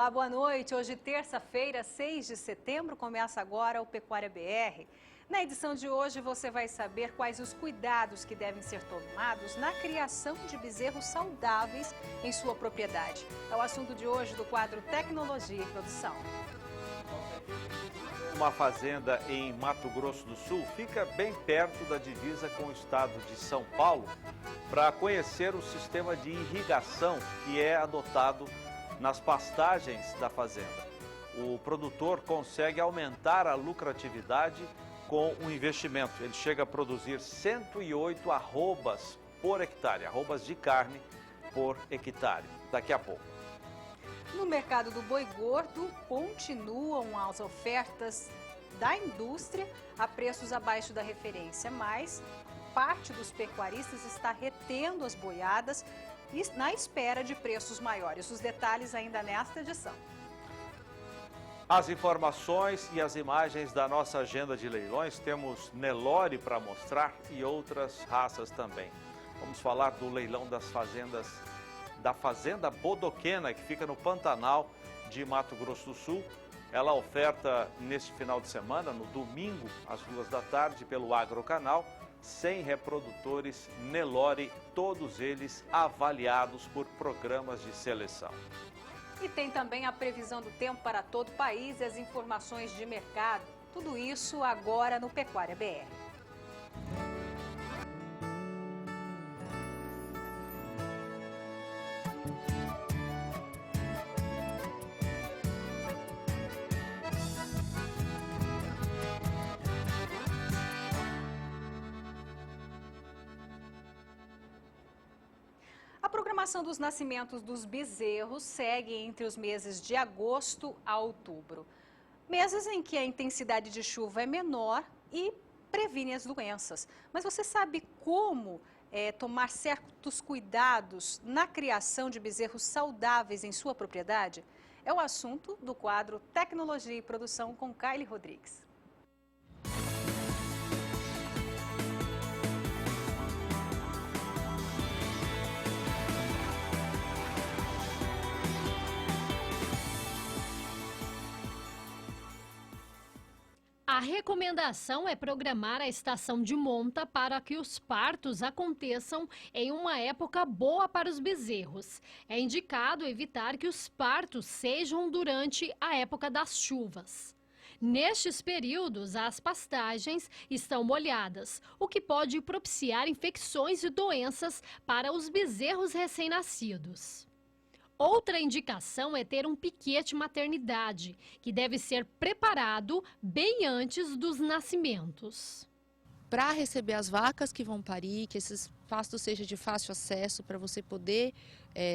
Olá, boa noite. Hoje, terça-feira, 6 de setembro, começa agora o Pecuária BR. Na edição de hoje, você vai saber quais os cuidados que devem ser tomados na criação de bezerros saudáveis em sua propriedade. É o assunto de hoje do quadro Tecnologia e Produção. Uma fazenda em Mato Grosso do Sul fica bem perto da divisa com o estado de São Paulo para conhecer o sistema de irrigação que é adotado nas pastagens da fazenda. O produtor consegue aumentar a lucratividade com o investimento. Ele chega a produzir 108 arrobas por hectare, arrobas de carne por hectare. Daqui a pouco. No mercado do boi gordo, continuam as ofertas da indústria a preços abaixo da referência, mas parte dos pecuaristas está retendo as boiadas na espera de preços maiores. Os detalhes ainda nesta edição. As informações e as imagens da nossa agenda de leilões, temos Nelore para mostrar e outras raças também. Vamos falar do leilão das fazendas, da Fazenda Bodoquena, que fica no Pantanal de Mato Grosso do Sul. Ela oferta neste final de semana, no domingo, às 2 da tarde, pelo Agrocanal, 100 reprodutores Nelore, todos eles avaliados por programas de seleção. E tem também a previsão do tempo para todo o país e as informações de mercado. Tudo isso agora no Pecuária BR. A programação dos nascimentos dos bezerros segue entre os meses de agosto a outubro. Meses em que a intensidade de chuva é menor e previne as doenças. Mas você sabe como tomar certos cuidados na criação de bezerros saudáveis em sua propriedade? É o assunto do quadro Tecnologia e Produção com Kylie Rodrigues. A recomendação é programar a estação de monta para que os partos aconteçam em uma época boa para os bezerros. É indicado evitar que os partos sejam durante a época das chuvas. Nestes períodos, as pastagens estão molhadas, o que pode propiciar infecções e doenças para os bezerros recém-nascidos. Outra indicação é ter um piquete maternidade, que deve ser preparado bem antes dos nascimentos. Para receber as vacas que vão parir, que esses pastos sejam de fácil acesso, para você poder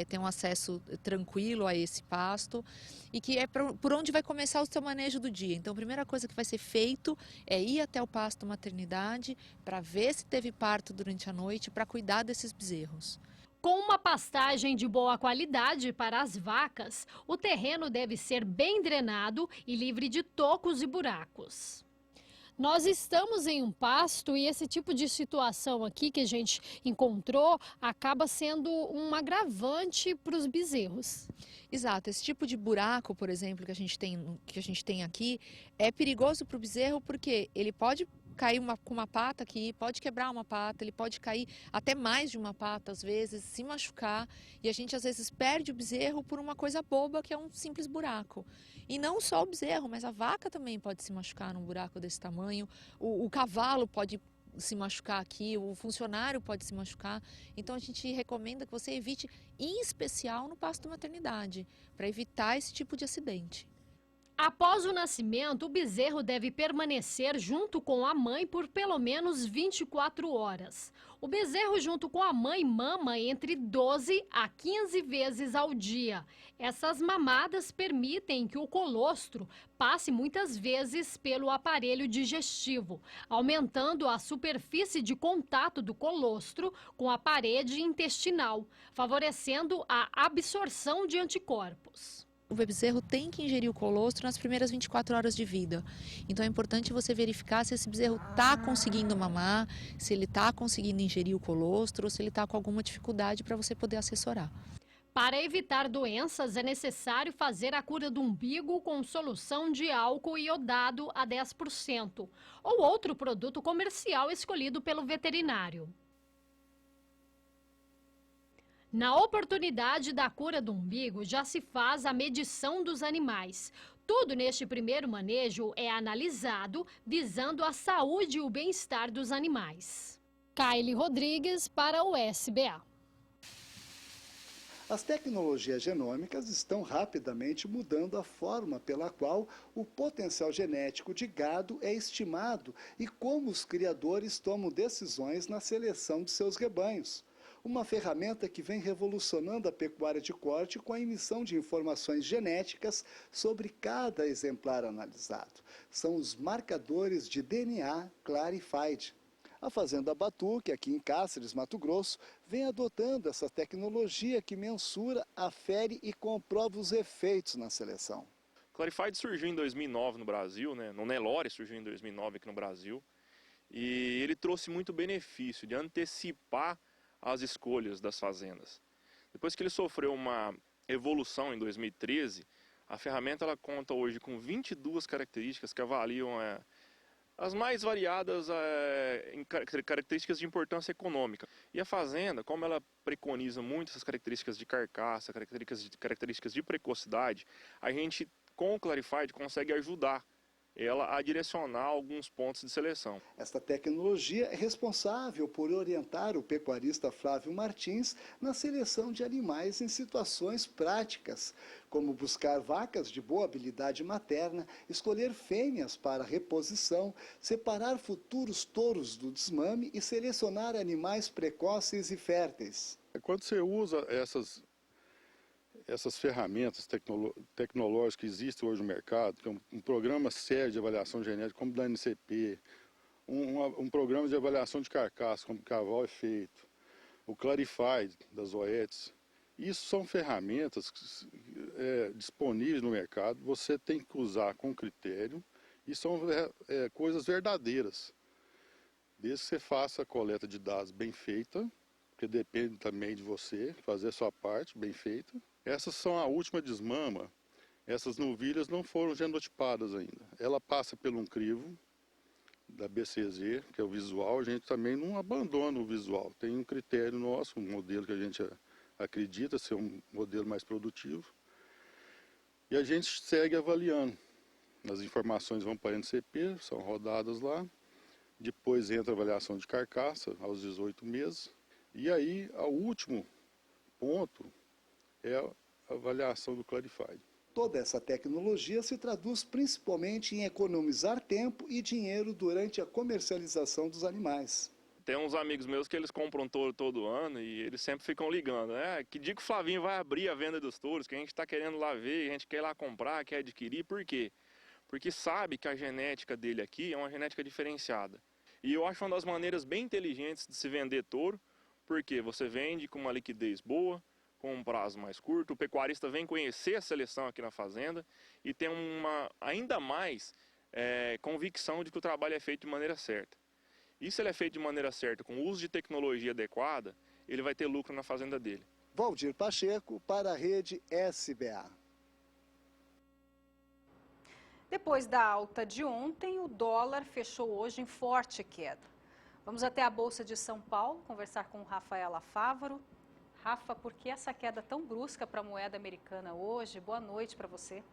ter um acesso tranquilo a esse pasto, e que é por onde vai começar o seu manejo do dia. Então, a primeira coisa que vai ser feito é ir até o pasto maternidade para ver se teve parto durante a noite, para cuidar desses bezerros. Com uma pastagem de boa qualidade para as vacas, o terreno deve ser bem drenado e livre de tocos e buracos. Nós estamos em um pasto e esse tipo de situação aqui que a gente encontrou acaba sendo um agravante para os bezerros. Exato, esse tipo de buraco, por exemplo, que a gente tem aqui, é perigoso para o bezerro porque ele pode cair com uma pata aqui, pode quebrar uma pata, ele pode cair até mais de uma pata às vezes, se machucar, e a gente às vezes perde o bezerro por uma coisa boba que é um simples buraco. E não só o bezerro, mas a vaca também pode se machucar num buraco desse tamanho, o cavalo pode se machucar aqui, o funcionário pode se machucar. Então a gente recomenda que você evite, em especial no pasto maternidade, para evitar esse tipo de acidente. Após o nascimento, o bezerro deve permanecer junto com a mãe por pelo menos 24 horas. O bezerro junto com a mãe mama entre 12 a 15 vezes ao dia. Essas mamadas permitem que o colostro passe muitas vezes pelo aparelho digestivo, aumentando a superfície de contato do colostro com a parede intestinal, favorecendo a absorção de anticorpos. O bezerro tem que ingerir o colostro nas primeiras 24 horas de vida. Então é importante você verificar se esse bezerro está conseguindo mamar, se ele está conseguindo ingerir o colostro ou se ele está com alguma dificuldade para você poder assessorar. Para evitar doenças, é necessário fazer a cura do umbigo com solução de álcool iodado a 10%, ou outro produto comercial escolhido pelo veterinário. Na oportunidade da cura do umbigo, já se faz a medição dos animais. Tudo neste primeiro manejo é analisado, visando a saúde e o bem-estar dos animais. Kaile Rodrigues para o SBA. As tecnologias genômicas estão rapidamente mudando a forma pela qual o potencial genético de gado é estimado e como os criadores tomam decisões na seleção de seus rebanhos. Uma ferramenta que vem revolucionando a pecuária de corte com a emissão de informações genéticas sobre cada exemplar analisado. São os marcadores de DNA Clarified. A Fazenda Batuque, aqui em Cáceres, Mato Grosso, vem adotando essa tecnologia que mensura, afere e comprova os efeitos na seleção. Clarified surgiu em 2009 no Brasil, né? No Nelore surgiu em 2009 aqui no Brasil, e ele trouxe muito benefício de antecipar as escolhas das fazendas. Depois que ele sofreu uma evolução em 2013, a ferramenta ela conta hoje com 22 características que avaliam as mais variadas características de importância econômica. E a fazenda, como ela preconiza muito essas características de carcaça, características de precocidade, a gente, com o Clarified, consegue ajudar ela a direcionar alguns pontos de seleção. Esta tecnologia é responsável por orientar o pecuarista Flávio Martins na seleção de animais em situações práticas, como buscar vacas de boa habilidade materna, escolher fêmeas para reposição, separar futuros touros do desmame e selecionar animais precoces e férteis. Quando você usa essas ferramentas tecnológicas que existem hoje no mercado, que é um programa sério de avaliação genética, como o da NCP, um programa de avaliação de carcaça, como o Caval é feito, o Clarified, das OETs, isso são ferramentas disponíveis no mercado, você tem que usar com critério, e são coisas verdadeiras, desde que você faça a coleta de dados bem feita, porque depende também de você fazer a sua parte bem feita. Essas são a última desmama, essas novilhas não foram genotipadas ainda. Ela passa por um crivo da BCZ, que é o visual, a gente também não abandona o visual. Tem um critério nosso, um modelo que a gente acredita ser um modelo mais produtivo. E a gente segue avaliando. As informações vão para a NCP, são rodadas lá. Depois entra a avaliação de carcaça, aos 18 meses. E aí, o último ponto é a avaliação do Clarified. Toda essa tecnologia se traduz principalmente em economizar tempo e dinheiro durante a comercialização dos animais. Tem uns amigos meus que eles compram touro todo ano e eles sempre ficam ligando, né? Que dia que o Flavinho vai abrir a venda dos touros, que a gente está querendo lá ver, a gente quer ir lá comprar, quer adquirir, por quê? Porque sabe que a genética dele aqui é uma genética diferenciada. E eu acho uma das maneiras bem inteligentes de se vender touro, porque você vende com uma liquidez boa, com um prazo mais curto, o pecuarista vem conhecer a seleção aqui na fazenda e tem ainda mais convicção de que o trabalho é feito de maneira certa. E se ele é feito de maneira certa, com o uso de tecnologia adequada, ele vai ter lucro na fazenda dele. Valdir Pacheco para a rede SBA. Depois da alta de ontem, o dólar fechou hoje em forte queda. Vamos até a Bolsa de São Paulo conversar com Rafaela Fávaro. Rafa, por que essa queda tão brusca para a moeda americana hoje? Boa noite para você.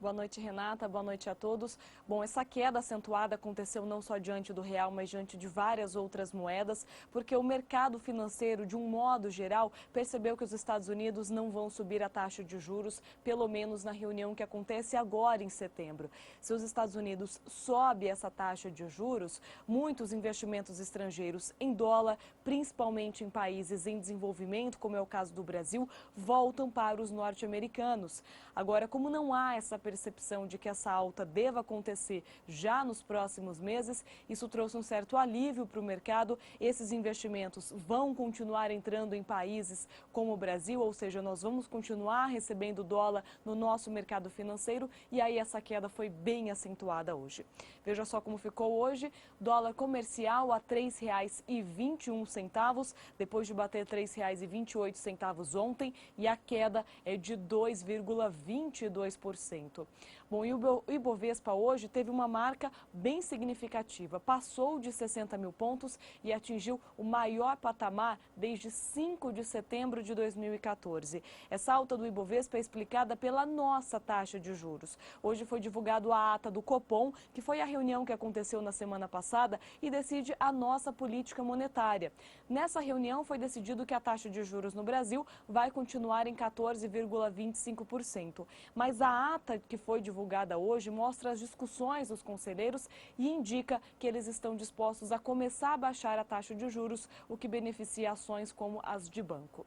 Boa noite, Renata. Boa noite a todos. Bom, essa queda acentuada aconteceu não só diante do real, mas diante de várias outras moedas, porque o mercado financeiro, de um modo geral, percebeu que os Estados Unidos não vão subir a taxa de juros, pelo menos na reunião que acontece agora em setembro. Se os Estados Unidos sobe essa taxa de juros, muitos investimentos estrangeiros em dólar, principalmente em países em desenvolvimento, como é o caso do Brasil, voltam para os norte-americanos. Agora, como não há essa perspectiva percepção de que essa alta deva acontecer já nos próximos meses. Isso trouxe um certo alívio para o mercado. Esses investimentos vão continuar entrando em países como o Brasil, ou seja, nós vamos continuar recebendo dólar no nosso mercado financeiro, e aí essa queda foi bem acentuada hoje. Veja só como ficou hoje: dólar comercial a R$ 3,21, depois de bater R$ 3,28 ontem, e a queda é de 2,22%. Bom, e o Ibovespa hoje teve uma marca bem significativa. Passou de 60 mil pontos e atingiu o maior patamar desde 5 de setembro de 2014. Essa alta do Ibovespa é explicada pela nossa taxa de juros. Hoje foi divulgado a ata do Copom, que foi a reunião que aconteceu na semana passada e decide a nossa política monetária. Nessa reunião foi decidido que a taxa de juros no Brasil vai continuar em 14,25%. Mas a ata que foi divulgada hoje mostra as discussões dos conselheiros e indica que eles estão dispostos a começar a baixar a taxa de juros, o que beneficia ações como as de banco.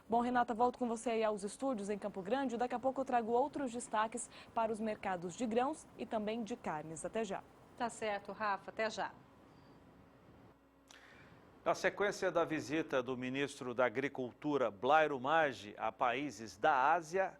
Bom, Renata, volto com você aí aos estúdios em Campo Grande. Daqui a pouco eu trago outros destaques para os mercados de grãos e também de carnes. Até já. Tá certo, Rafa. Até já. Na sequência da visita do ministro da Agricultura, Blairo Maggi, a países da Ásia,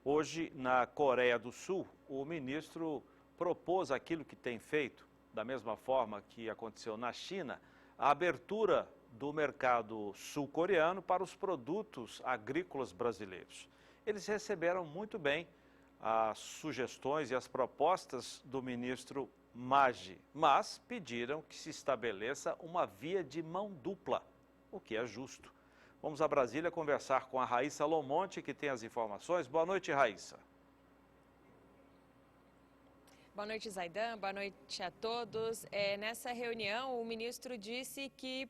hoje na Coreia do Sul, o ministro propôs aquilo que tem feito, da mesma forma que aconteceu na China, a abertura do mercado sul-coreano para os produtos agrícolas brasileiros. Eles receberam muito bem as sugestões e as propostas do ministro Maggi, mas pediram que se estabeleça uma via de mão dupla, o que é justo. Vamos a Brasília conversar com a Raíssa Lomonte, que tem as informações. Boa noite, Raíssa. Boa noite, Zaidan. Boa noite a todos. Nessa reunião, o ministro disse que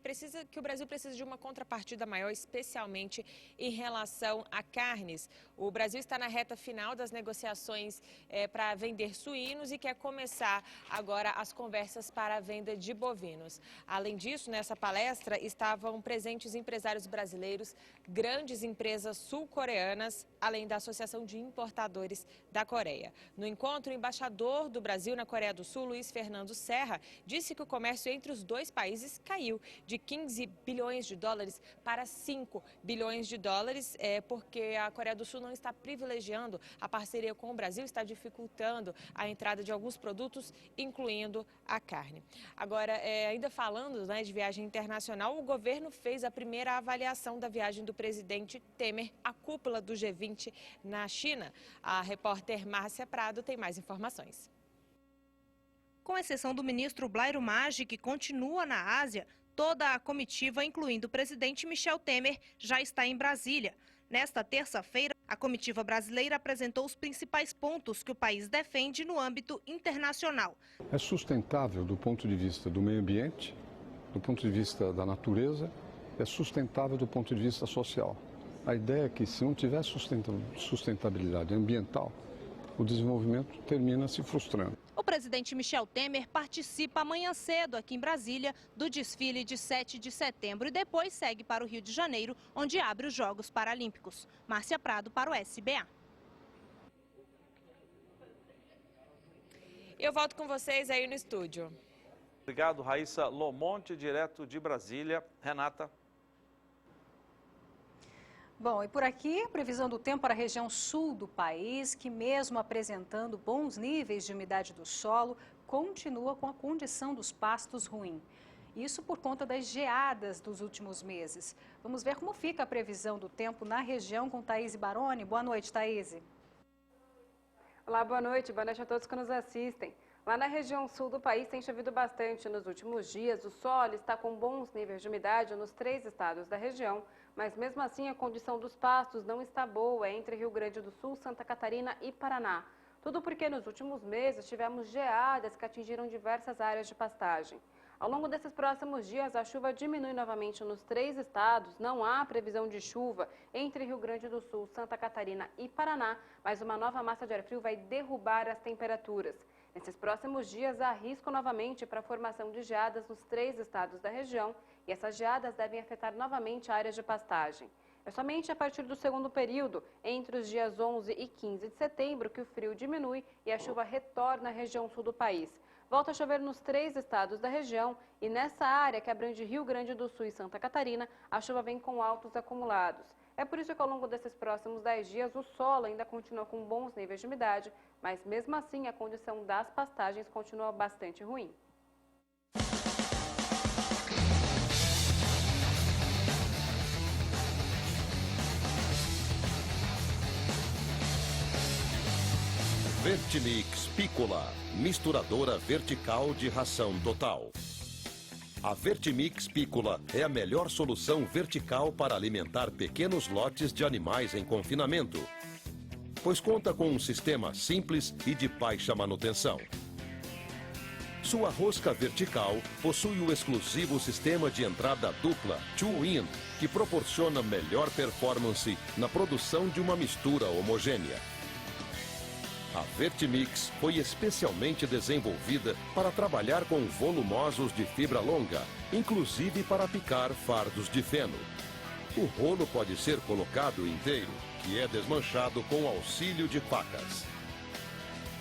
o Brasil precisa de uma contrapartida maior, especialmente em relação a carnes. O Brasil está na reta final das negociações para vender suínos e quer começar agora as conversas para a venda de bovinos. Além disso, nessa palestra estavam presentes empresários brasileiros, grandes empresas sul-coreanas, além da Associação de Importadores da Coreia. No encontro, o embaixador do Brasil na Coreia do Sul, Luiz Fernando Serra, disse que o comércio entre os dois países caiu de 15 bilhões de dólares para 5 bilhões de dólares, porque a Coreia do Sul não está privilegiando a parceria com o Brasil, está dificultando a entrada de alguns produtos, incluindo a carne. Agora, ainda falando de viagem internacional, o governo fez a primeira avaliação da viagem do presidente Temer à cúpula do G20 na China. A repórter Márcia Prado tem mais informações. Com exceção do ministro Blairo Maggi, que continua na Ásia, toda a comitiva, incluindo o presidente Michel Temer, já está em Brasília. Nesta terça-feira, a comitiva brasileira apresentou os principais pontos que o país defende no âmbito internacional. É sustentável do ponto de vista do meio ambiente, do ponto de vista da natureza, é sustentável do ponto de vista social. A ideia é que, se não tiver sustentabilidade ambiental, o desenvolvimento termina se frustrando. O presidente Michel Temer participa amanhã cedo aqui em Brasília do desfile de 7 de setembro e depois segue para o Rio de Janeiro, onde abre os Jogos Paralímpicos. Márcia Prado para o SBA. Eu volto com vocês aí no estúdio. Obrigado, Raíssa Lomonte, direto de Brasília. Renata. Bom, e por aqui, a previsão do tempo para a região sul do país, que mesmo apresentando bons níveis de umidade do solo, continua com a condição dos pastos ruim. Isso por conta das geadas dos últimos meses. Vamos ver como fica a previsão do tempo na região com Thaís Baroni. Boa noite, Thaís. Olá, boa noite a todos que nos assistem. Lá na região sul do país tem chovido bastante nos últimos dias. O solo está com bons níveis de umidade nos 3 estados da região, mas mesmo assim a condição dos pastos não está boa entre Rio Grande do Sul, Santa Catarina e Paraná. Tudo porque nos últimos meses tivemos geadas que atingiram diversas áreas de pastagem. Ao longo desses próximos dias, a chuva diminui novamente nos 3 estados. Não há previsão de chuva entre Rio Grande do Sul, Santa Catarina e Paraná, mas uma nova massa de ar frio vai derrubar as temperaturas. Nesses próximos dias, há risco novamente para a formação de geadas nos 3 estados da região e essas geadas devem afetar novamente áreas de pastagem. É somente a partir do segundo período, entre os dias 11 e 15 de setembro, que o frio diminui e a chuva retorna à região sul do país. Volta a chover nos 3 estados da região e nessa área que abrange Rio Grande do Sul e Santa Catarina, a chuva vem com altos acumulados. É por isso que ao longo desses próximos 10 dias o solo ainda continua com bons níveis de umidade, mas mesmo assim a condição das pastagens continua bastante ruim. Vertimix Piccola, misturadora vertical de ração total. A Vertimix Piccola é a melhor solução vertical para alimentar pequenos lotes de animais em confinamento, pois conta com um sistema simples e de baixa manutenção. Sua rosca vertical possui o exclusivo sistema de entrada dupla Two-In, que proporciona melhor performance na produção de uma mistura homogênea. A Vertimix foi especialmente desenvolvida para trabalhar com volumosos de fibra longa, inclusive para picar fardos de feno. O rolo pode ser colocado inteiro, que é desmanchado com auxílio de facas.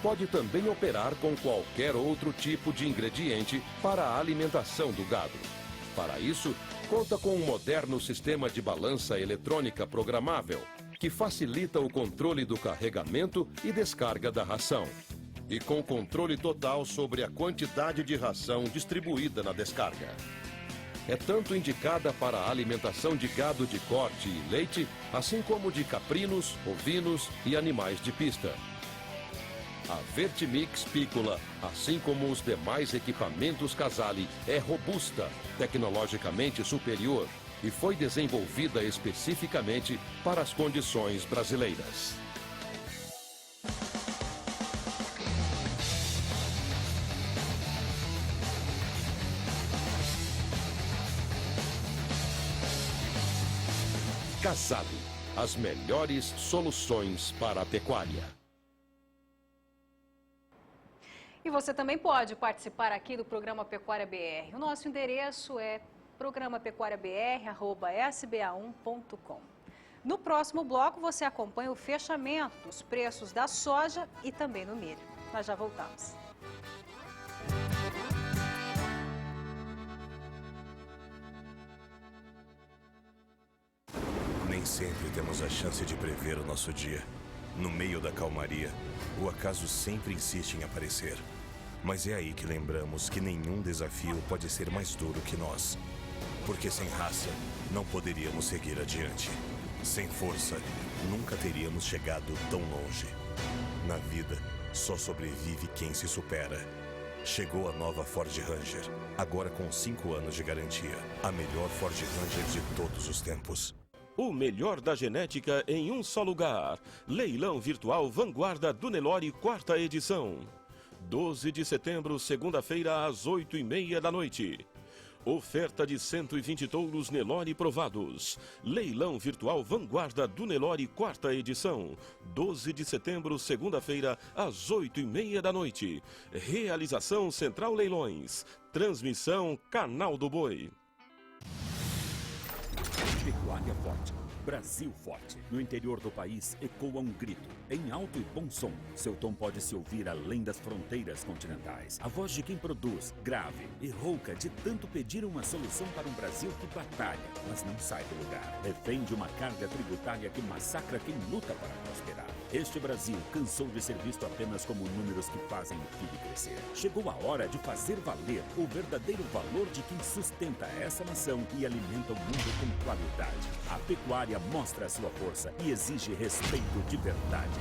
Pode também operar com qualquer outro tipo de ingrediente para a alimentação do gado. Para isso, conta com um moderno sistema de balança eletrônica programável, que facilita o controle do carregamento e descarga da ração. E com controle total sobre a quantidade de ração distribuída na descarga. É tanto indicada para a alimentação de gado de corte e leite, assim como de caprinos, ovinos e animais de pista. A Vertimix Piccola, assim como os demais equipamentos Casale, é robusta, tecnologicamente superior, e foi desenvolvida especificamente para as condições brasileiras. Casale, as melhores soluções para a pecuária. E você também pode participar aqui do programa Pecuária BR. O nosso endereço é programapecuariabr@sba1.com. No próximo bloco você acompanha o fechamento dos preços da soja e também do milho. Nós já voltamos. Nem sempre temos a chance de prever o nosso dia. No meio da calmaria, o acaso sempre insiste em aparecer. Mas é aí que lembramos que nenhum desafio pode ser mais duro que nós. Porque sem raça, não poderíamos seguir adiante. Sem força, nunca teríamos chegado tão longe. Na vida, só sobrevive quem se supera. Chegou a nova Ford Ranger, agora com 5 anos de garantia. A melhor Ford Ranger de todos os tempos. O melhor da genética em um só lugar. Leilão Virtual Vanguarda do Nelore, 4ª edição. 12 de setembro, segunda-feira, às 8h30 da noite. Oferta de 120 touros Nelore provados. Leilão Virtual Vanguarda do Nelore, 4ª edição. 12 de setembro, segunda-feira, às 8h30 da noite. Realização Central Leilões. Transmissão Canal do Boi. Pecuária forte, Brasil forte. No interior do país ecoa um grito, em alto e bom som. Seu tom pode se ouvir além das fronteiras continentais. A voz de quem produz, grave e rouca de tanto pedir uma solução para um Brasil que batalha, mas não sai do lugar. Defende uma carga tributária que massacra quem luta para prosperar. Este Brasil cansou de ser visto apenas como números que fazem o PIB crescer. Chegou a hora de fazer valer o verdadeiro valor de quem sustenta essa nação e alimenta o mundo com qualidade. A pecuária mostra a sua força e exige respeito de verdade.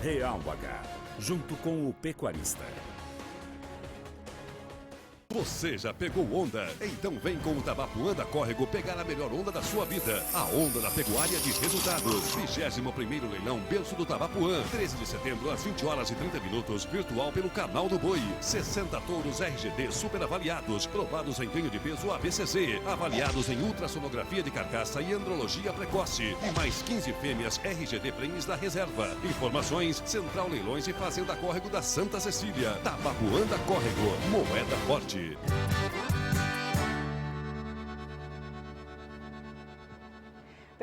Real H, junto com o pecuarista. Você já pegou onda? Então vem com o Tabapuã da Córrego pegar a melhor onda da sua vida. A onda da pecuária de resultados. 21º leilão Berço do Tabapuã. 13 de setembro, às 20h30, virtual pelo Canal do Boi. 60 touros RGD super avaliados, provados em ganho de peso ABCC, avaliados em ultrassonografia de carcaça e andrologia precoce. E mais 15 fêmeas RGD Prêmios da reserva. Informações, Central Leilões e Fazenda Córrego da Santa Cecília. Tabapuã da Córrego, moeda forte.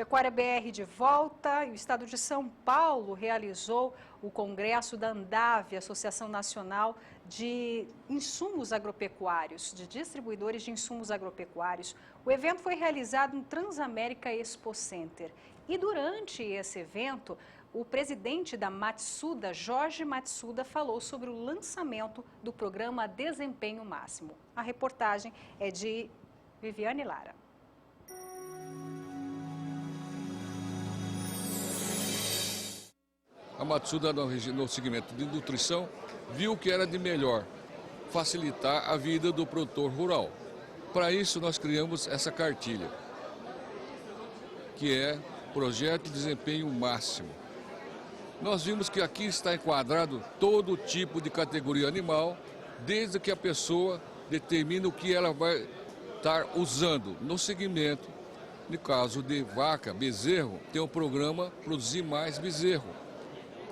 Pecuária BR de volta e o estado de São Paulo realizou o congresso da Andave, Associação Nacional de Insumos Agropecuários, de distribuidores de insumos agropecuários. O evento foi realizado no Transamérica Expo Center. E durante esse evento, o presidente da Matsuda, Jorge Matsuda, falou sobre o lançamento do programa Desempenho Máximo. A reportagem é de Viviane Lara. A Matsuda, no segmento de nutrição, viu que era de melhor facilitar a vida do produtor rural. Para isso, nós criamos essa cartilha, que é Projeto de Desempenho Máximo. Nós vimos que aqui está enquadrado todo tipo de categoria animal, desde que a pessoa determine o que ela vai estar usando. No segmento, no caso de vaca, bezerro, tem o programa Produzir Mais Bezerro.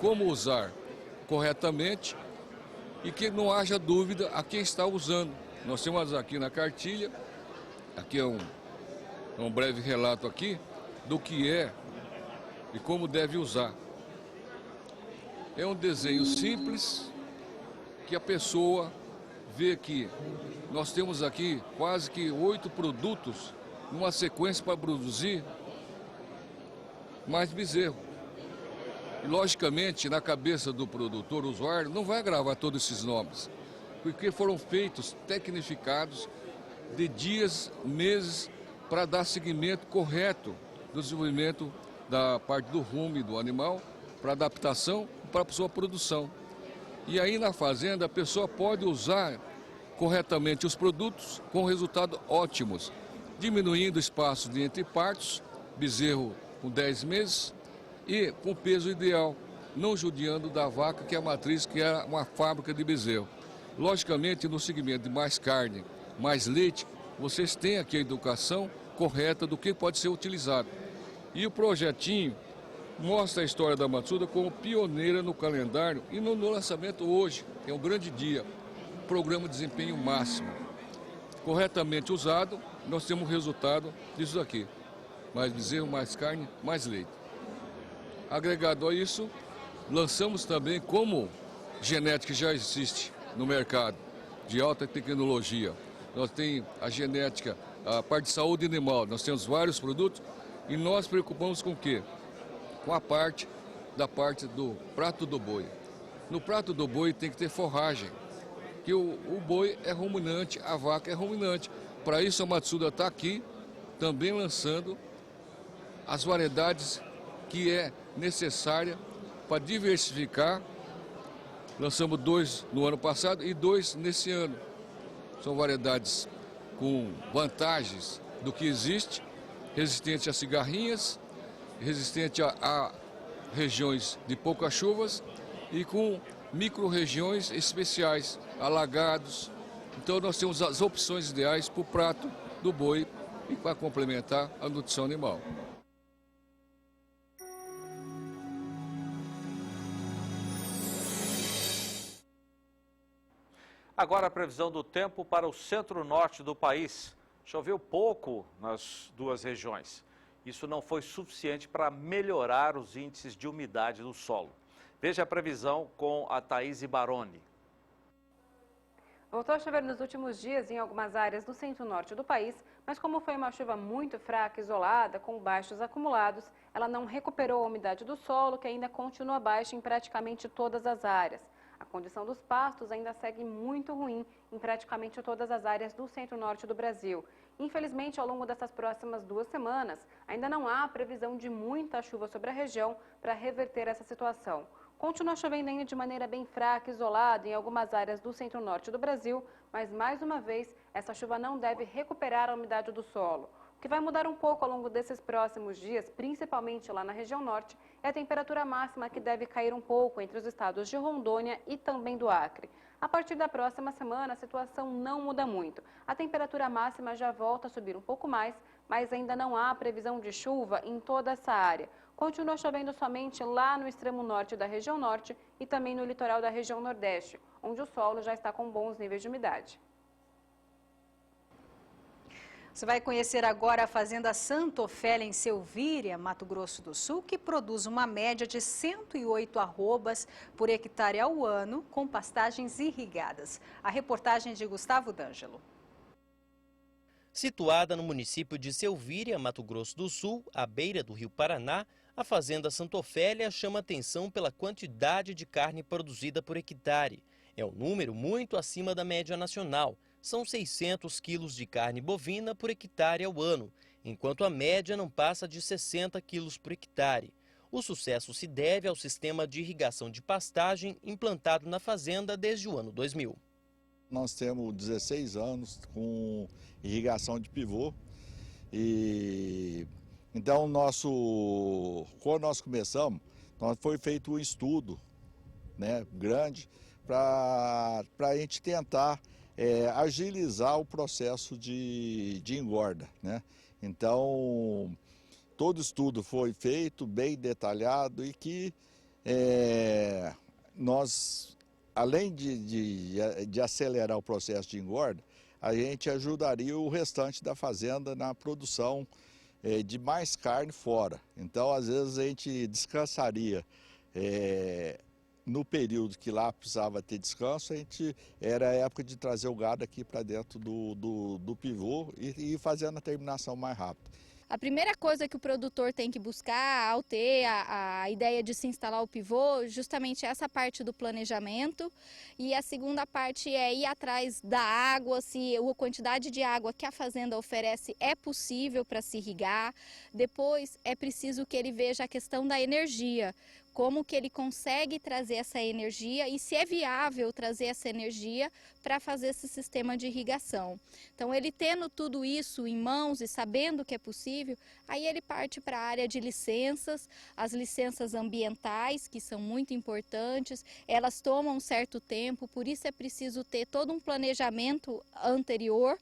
Como usar corretamente e que não haja dúvida a quem está usando. Nós temos aqui na cartilha, aqui é um breve relato aqui do que é e como deve usar. É um desenho simples que a pessoa vê que nós temos aqui quase que 8 produtos numa sequência para produzir mais bezerro. E, logicamente, na cabeça do produtor usuário, não vai gravar todos esses nomes, porque foram feitos tecnificados de dias, meses, para dar seguimento correto do desenvolvimento da parte do rumo do animal, para adaptação para a sua produção. E aí na fazenda a pessoa pode usar corretamente os produtos com resultados ótimos, diminuindo o espaço de entre partos, bezerro com 10 meses, e com peso ideal, não judiando da vaca, que é a matriz, que é uma fábrica de bezerro. Logicamente, no segmento de mais carne, mais leite, vocês têm aqui a educação correta do que pode ser utilizado. E o projetinho mostra a história da Matsuda como pioneira no calendário e no lançamento hoje, é um grande dia, programa de desempenho máximo. Corretamente usado, nós temos o resultado disso aqui, mais bezerro, mais carne, mais leite. Agregado a isso, lançamos também, como genética já existe no mercado, de alta tecnologia. Nós temos a genética, a parte de saúde animal, nós temos vários produtos e nós preocupamos com o quê? Com a parte do prato do boi. No prato do boi tem que ter forragem, que o boi é ruminante, a vaca é ruminante. Para isso a Matsuda está aqui também lançando as variedades que é necessária para diversificar. Lançamos 2 no ano passado e 2 nesse ano. São variedades com vantagens do que existe, resistente a cigarrinhas, resistente a regiões de poucas chuvas e com micro-regiões especiais, alagados. Então nós temos as opções ideais para o prato do boi e para complementar a nutrição animal. Agora a previsão do tempo para o centro-norte do país. Choveu pouco nas duas regiões. Isso não foi suficiente para melhorar os índices de umidade do solo. Veja a previsão com a Thaís Baroni. Voltou a chover nos últimos dias em algumas áreas do centro-norte do país, mas como foi uma chuva muito fraca, isolada, com baixos acumulados, ela não recuperou a umidade do solo, que ainda continua baixa em praticamente todas as áreas. A condição dos pastos ainda segue muito ruim em praticamente todas as áreas do centro-norte do Brasil. Infelizmente, ao longo dessas próximas 2 semanas, ainda não há previsão de muita chuva sobre a região para reverter essa situação. Continua chovendo ainda de maneira bem fraca, isolada em algumas áreas do centro-norte do Brasil, mas mais uma vez, essa chuva não deve recuperar a umidade do solo. O que vai mudar um pouco ao longo desses próximos dias, principalmente lá na região norte, é a temperatura máxima, que deve cair um pouco entre os estados de Rondônia e também do Acre. A partir da próxima semana, a situação não muda muito. A temperatura máxima já volta a subir um pouco mais, mas ainda não há previsão de chuva em toda essa área. Continua chovendo somente lá no extremo norte da região norte e também no litoral da região nordeste, onde o solo já está com bons níveis de umidade. Você vai conhecer agora a Fazenda Santa Ofélia, em Selvíria, Mato Grosso do Sul, que produz uma média de 108 arrobas por hectare ao ano, com pastagens irrigadas. A reportagem de Gustavo D'Angelo. Situada no município de Selvíria, Mato Grosso do Sul, à beira do Rio Paraná, a Fazenda Santa Ofélia chama atenção pela quantidade de carne produzida por hectare. É um número muito acima da média nacional. São 600 quilos de carne bovina por hectare ao ano, enquanto a média não passa de 60 quilos por hectare. O sucesso se deve ao sistema de irrigação de pastagem implantado na fazenda desde o ano 2000. Nós temos 16 anos com irrigação de pivô então quando nós começamos, foi feito um estudo, né, grande para a gente tentar agilizar o processo de engorda, né? Então, todo estudo foi feito, bem detalhado e que nós, além de acelerar o processo de engorda, a gente ajudaria o restante da fazenda na produção de mais carne fora. Então, às vezes, a gente descansaria no período que lá precisava ter descanso, era a época de trazer o gado aqui para dentro do pivô e fazendo a terminação mais rápido. A primeira coisa que o produtor tem que buscar ao ter a ideia de se instalar o pivô, justamente essa parte do planejamento, e a segunda parte é ir atrás da água, se a quantidade de água que a fazenda oferece é possível para se irrigar. Depois é preciso que ele veja a questão da energia, como que ele consegue trazer essa energia e se é viável trazer essa energia para fazer esse sistema de irrigação. Então, ele tendo tudo isso em mãos e sabendo que é possível, aí ele parte para a área de licenças, as licenças ambientais, que são muito importantes, elas tomam um certo tempo, por isso é preciso ter todo um planejamento anterior,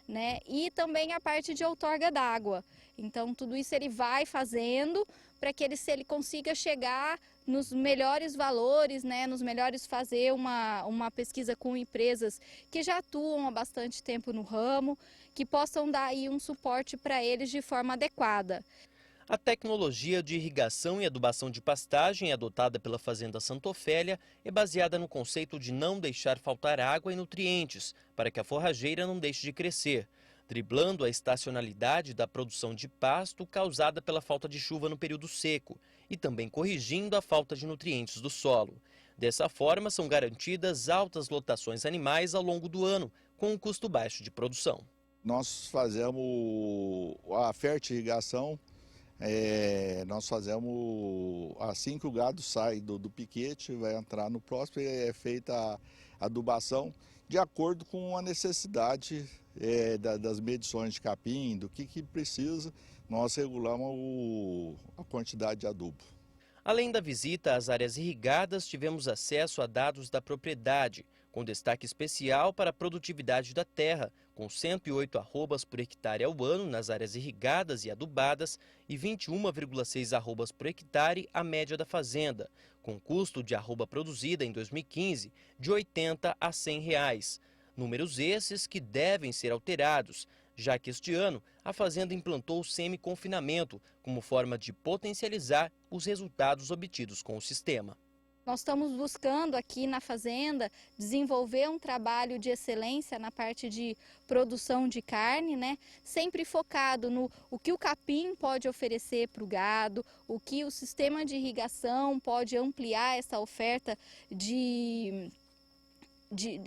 né? E também a parte de outorga d'água. Então, tudo isso ele vai fazendo para que ele consiga chegar nos melhores valores, né, fazer uma pesquisa com empresas que já atuam há bastante tempo no ramo, que possam dar aí um suporte para eles de forma adequada. A tecnologia de irrigação e adubação de pastagem adotada pela Fazenda Santa Ofélia é baseada no conceito de não deixar faltar água e nutrientes, para que a forrageira não deixe de crescer, driblando a estacionalidade da produção de pasto causada pela falta de chuva no período seco e também corrigindo a falta de nutrientes do solo. Dessa forma, são garantidas altas lotações animais ao longo do ano, com um custo baixo de produção. Nós fazemos a fertirrigação, nós fazemos assim que o gado sai do piquete, vai entrar no próximo, é feita a adubação de acordo com a necessidade das medições de capim, do que precisa, nós regulamos a quantidade de adubo. Além da visita às áreas irrigadas, tivemos acesso a dados da propriedade, com destaque especial para a produtividade da terra, com 108 arrobas por hectare ao ano nas áreas irrigadas e adubadas e 21,6 arrobas por hectare a média da fazenda, com custo de arroba produzida em 2015 de R$ 80 a R$ 100. Números esses que devem ser alterados, já que este ano a fazenda implantou o semi-confinamento como forma de potencializar os resultados obtidos com o sistema. Nós estamos buscando aqui na fazenda desenvolver um trabalho de excelência na parte de produção de carne, né? Sempre focado no que o capim pode oferecer para o gado, o que o sistema de irrigação pode ampliar essa oferta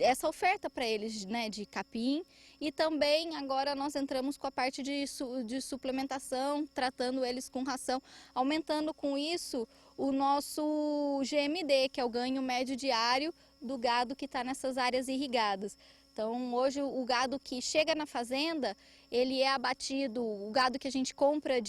essa oferta para eles, né, de capim, e também agora nós entramos com a parte de suplementação, tratando eles com ração, aumentando com isso o nosso GMD, que é o ganho médio diário do gado que está nessas áreas irrigadas. Então, hoje o gado que chega na fazenda, ele é abatido, o gado que a gente compra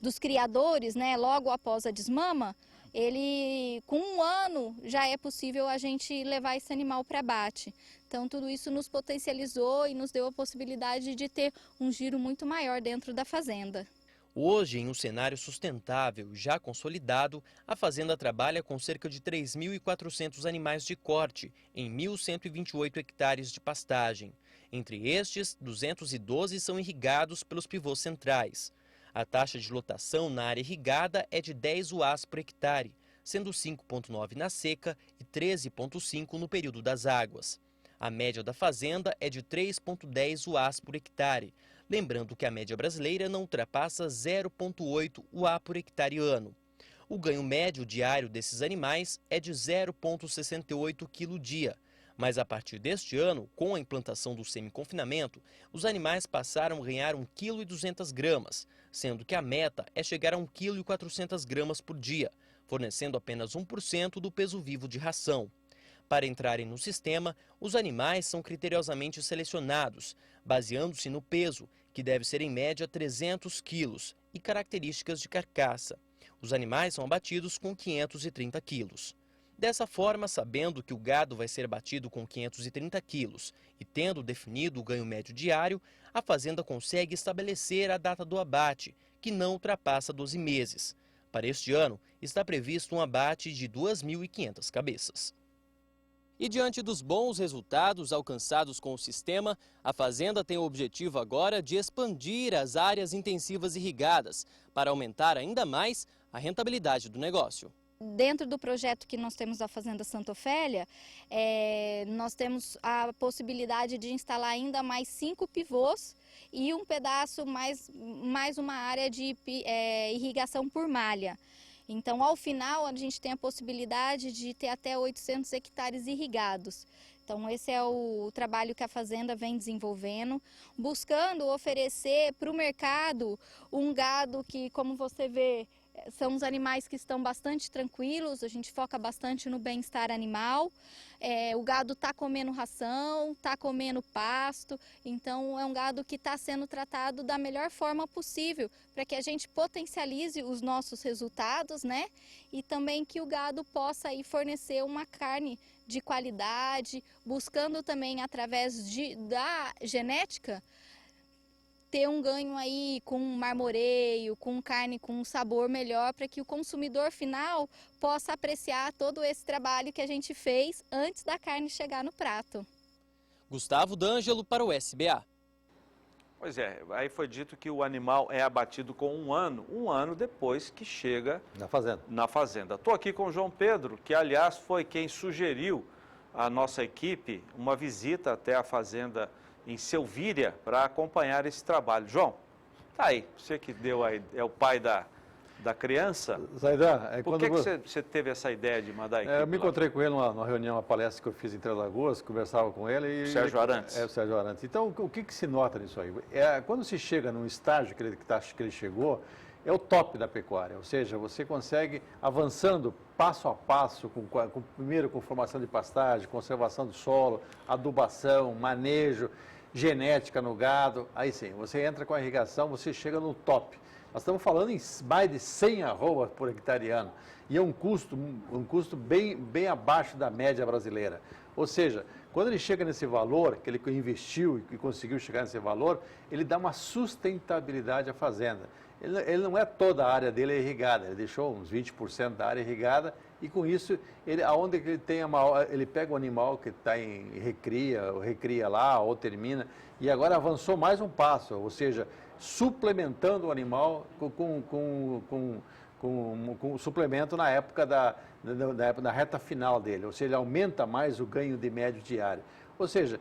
dos criadores, né, logo após a desmama, ele, com 1 ano, já é possível a gente levar esse animal para abate. Então, tudo isso nos potencializou e nos deu a possibilidade de ter um giro muito maior dentro da fazenda. Hoje, em um cenário sustentável e já consolidado, a fazenda trabalha com cerca de 3.400 animais de corte, em 1.128 hectares de pastagem. Entre estes, 212 são irrigados pelos pivôs centrais. A taxa de lotação na área irrigada é de 10 UAs por hectare, sendo 5,9 na seca e 13,5 no período das águas. A média da fazenda é de 3,10 UAs por hectare, lembrando que a média brasileira não ultrapassa 0,8 UA por hectare ano. O ganho médio diário desses animais é de 0,68 kg dia, mas a partir deste ano, com a implantação do semi-confinamento, os animais passaram a ganhar 1,2 kg, sendo que a meta é chegar a 1,4 kg por dia, fornecendo apenas 1% do peso vivo de ração. Para entrarem no sistema, os animais são criteriosamente selecionados, baseando-se no peso, que deve ser em média 300 quilos, e características de carcaça. Os animais são abatidos com 530 quilos. Dessa forma, sabendo que o gado vai ser abatido com 530 quilos e tendo definido o ganho médio diário, a fazenda consegue estabelecer a data do abate, que não ultrapassa 12 meses. Para este ano, está previsto um abate de 2.500 cabeças. E diante dos bons resultados alcançados com o sistema, a fazenda tem o objetivo agora de expandir as áreas intensivas irrigadas para aumentar ainda mais a rentabilidade do negócio. Dentro do projeto que nós temos da Fazenda Santa Ofélia, nós temos a possibilidade de instalar ainda mais 5 pivôs e um pedaço mais uma área de irrigação por malha. Então, ao final, a gente tem a possibilidade de ter até 800 hectares irrigados. Então, esse é o trabalho que a Fazenda vem desenvolvendo, buscando oferecer para o mercado um gado que, como você vê, são os animais que estão bastante tranquilos, a gente foca bastante no bem-estar animal. O gado está comendo ração, está comendo pasto, então é um gado que está sendo tratado da melhor forma possível, para que a gente potencialize os nossos resultados, né? E também que o gado possa aí fornecer uma carne de qualidade, buscando também através da genética, ter um ganho aí com marmoreio, com carne com um sabor melhor, para que o consumidor final possa apreciar todo esse trabalho que a gente fez antes da carne chegar no prato. Gustavo D'Angelo para o SBA. Pois é, aí foi dito que o animal é abatido com um ano depois que chega na fazenda. Estou aqui com o João Pedro, que aliás foi quem sugeriu à nossa equipe uma visita até a fazenda em Selvíria para acompanhar esse trabalho. João, tá aí, você que deu aí, é o pai da criança. Zaidan, por que você teve essa ideia de mandar a equipe? Eu me encontrei com ele numa reunião, uma palestra que eu fiz em Três Lagoas, conversava com ele. O Sérgio Arantes. O Sérgio Arantes. Então, o que se nota nisso aí? Quando se chega num estágio que ele chegou, é o top da pecuária, ou seja, você consegue avançando passo a passo, primeiro com formação de pastagem, conservação do solo, adubação, manejo, genética no gado, aí sim, você entra com a irrigação, você chega no top. Nós estamos falando em mais de 100 arrobas por hectare ano, e é um custo bem abaixo da média brasileira. Ou seja, quando ele chega nesse valor, que ele investiu e conseguiu chegar nesse valor, ele dá uma sustentabilidade à fazenda. Ele não é toda a área dele irrigada, ele deixou uns 20% da área irrigada e com isso, aonde ele tem ele pega o animal que está em recria lá ou termina e agora avançou mais um passo, ou seja, suplementando o animal com suplemento na época da reta final dele, ou seja, aumenta mais o ganho de médio diário. Ou seja,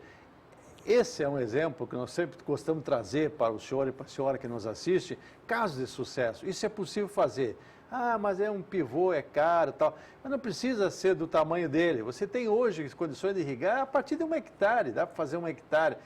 esse é um exemplo que nós sempre gostamos de trazer para o senhor e para a senhora que nos assiste, casos de sucesso. Isso é possível fazer. Ah, mas é um pivô, é caro e tal. Mas não precisa ser do tamanho dele. Você tem hoje condições de irrigar a partir de 1 hectare. Dá para fazer 1 hectare.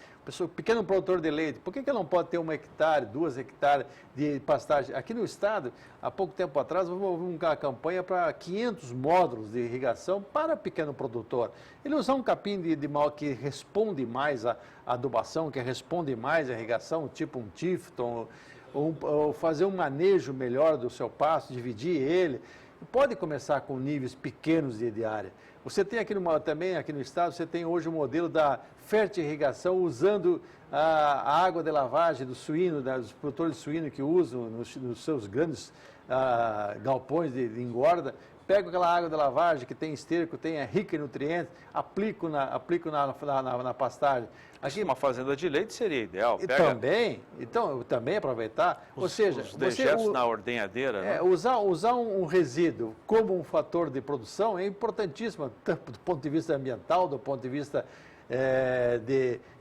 Pequeno produtor de leite, por que ele não pode ter 1 hectare, 2 hectares de pastagem? Aqui no estado, há pouco tempo atrás, houve uma campanha para 500 módulos de irrigação para pequeno produtor. Ele usar um capim de mal que responde mais à adubação, que responde mais à irrigação, tipo um Tifton, ou fazer um manejo melhor do seu pasto, dividir ele. Pode começar com níveis pequenos de área. Você tem também aqui no estado, você tem hoje o modelo da fertirrigação usando a água de lavagem do suíno, dos produtores de suíno que usam nos seus grandes galpões de engorda, pego aquela água da lavagem que tem esterco, é rica em nutrientes, aplico na pastagem. Aqui uma fazenda de leite seria ideal. Também aproveitar, ou seja, os dejetos na ordenhadeira, né? Usar um resíduo como um fator de produção é importantíssimo, tanto do ponto de vista ambiental, do ponto de vista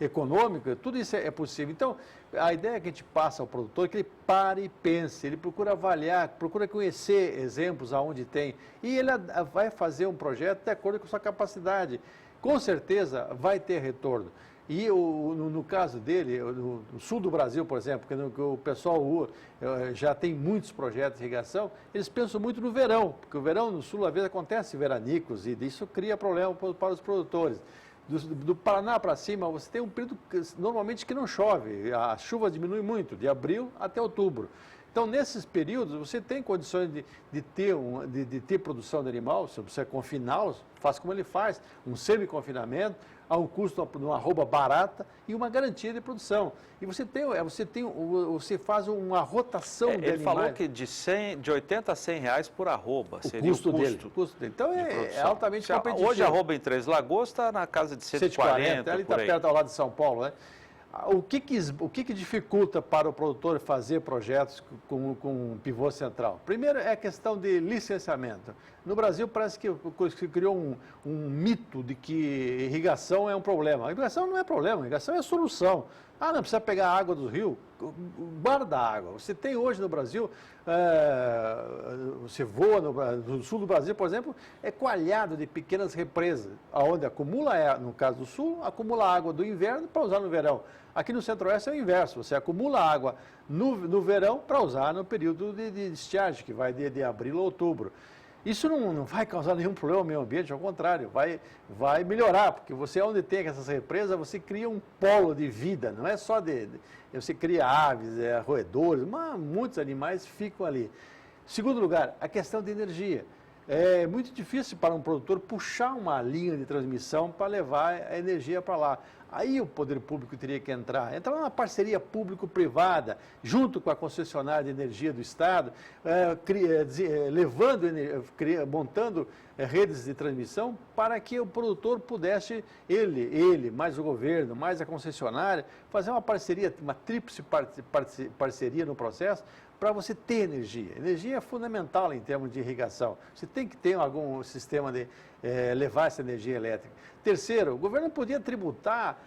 econômico, tudo isso é possível. Então, a ideia que a gente passa ao produtor é que ele pare e pense, ele procura avaliar, procura conhecer exemplos aonde tem, e ele vai fazer um projeto de acordo com a sua capacidade. Com certeza vai ter retorno. E no caso dele, no sul do Brasil, por exemplo, que o pessoal já tem muitos projetos de irrigação, eles pensam muito no verão, porque o verão no sul, às vezes, acontece veranicos, e isso cria problema para os produtores. Do Paraná para cima, você tem um período normalmente que não chove, a chuva diminui muito, de abril até outubro. Então, nesses períodos, você tem condições de ter produção de animal, se você confiná-los, faz como ele faz, um semi-confinamento, a um custo, uma arroba barata e uma garantia de produção. E você faz uma rotação de animais. Ele falou que de 80 a 100 reais por arroba seria o custo dele. Então, é altamente competitivo. Hoje a arroba em Três Lagoas está na casa de 140, ele está perto ao lado de São Paulo, né? O que dificulta para o produtor fazer projetos com um pivô central? Primeiro é a questão de licenciamento. No Brasil parece que criou um mito de que irrigação é um problema. A irrigação não é problema, a irrigação é a solução. Não precisa pegar água do rio, guarda a água. Você tem hoje no Brasil, você voa no sul do Brasil, por exemplo, é coalhado de pequenas represas, onde acumula, no caso do sul, acumula água do inverno para usar no verão. Aqui no Centro-Oeste é o inverso, você acumula água no verão para usar no período de estiagem, que vai de abril a outubro. Isso não vai causar nenhum problema ao meio ambiente, ao contrário, vai melhorar, porque você, onde tem essas represas, você cria um polo de vida, não é só você cria aves, roedores, mas muitos animais ficam ali. Segundo lugar, a questão de energia. É muito difícil para um produtor puxar uma linha de transmissão para levar a energia para lá. Aí o poder público teria que entrar numa parceria público-privada, junto com a concessionária de energia do Estado, montando redes de transmissão para que o produtor pudesse, ele mais o governo, mais a concessionária, fazer uma parceria, uma tríplice parceria no processo, para você ter energia. Energia é fundamental em termos de irrigação. Você tem que ter algum sistema de levar essa energia elétrica. Terceiro, o governo podia tributar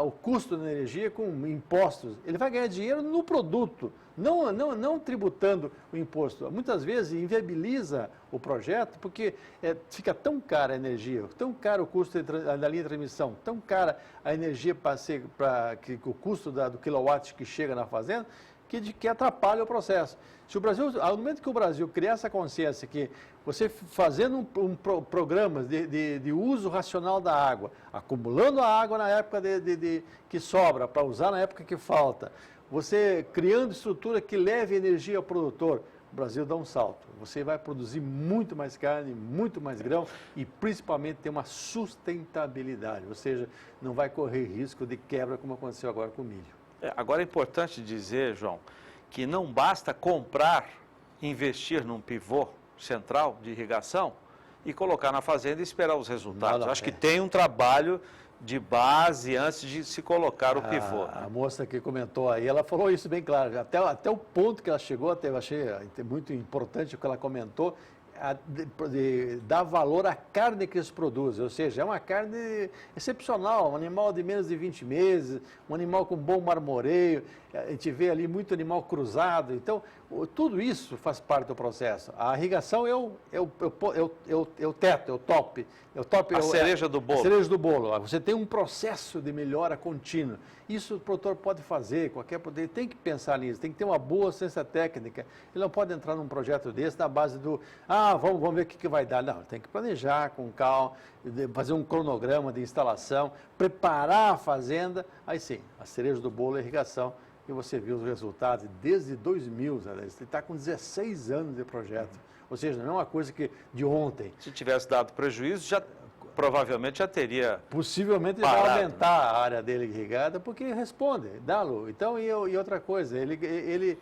o custo da energia com impostos. Ele vai ganhar dinheiro no produto, não tributando o imposto. Muitas vezes inviabiliza o projeto porque fica tão cara a energia, tão caro o custo da linha de transmissão, tão cara a energia o custo do quilowatt que chega na fazenda, que atrapalha o processo. Se o Brasil, ao momento que o Brasil criar essa consciência que você fazendo programas de uso racional da água, acumulando a água na época que sobra, para usar na época que falta, você criando estrutura que leve energia ao produtor, o Brasil dá um salto. Você vai produzir muito mais carne, muito mais grão e principalmente ter uma sustentabilidade, ou seja, não vai correr risco de quebra como aconteceu agora com o milho. Agora é importante dizer, João, que não basta comprar, investir num pivô central de irrigação e colocar na fazenda e esperar os resultados. Acho que tem um trabalho de base antes de se colocar o pivô. A moça que comentou aí, ela falou isso bem claro. Até o ponto que ela chegou, eu achei muito importante o que ela comentou, de dar valor à carne que eles produzem, ou seja, é uma carne excepcional, um animal de menos de 20 meses, um animal com bom marmoreio, a gente vê ali muito animal cruzado, então tudo isso faz parte do processo. A irrigação é o teto, é o top. A cereja do bolo. A cereja do bolo. Você tem um processo de melhora contínua. Isso o produtor pode fazer, qualquer produtor tem que pensar nisso, tem que ter uma boa ciência técnica. Ele não pode entrar num projeto desse na base do, vamos ver o que vai dar. Não, tem que planejar com calma, fazer um cronograma de instalação, preparar a fazenda, aí sim, a cereja do bolo é a irrigação. E você viu os resultados desde 2000, ele está com 16 anos de projeto. Ou seja, não é uma coisa que de ontem. Se tivesse dado prejuízo, já provavelmente já teria possivelmente ele vai aumentar a área dele irrigada, porque responde, dá-lo. Então, e outra coisa, ele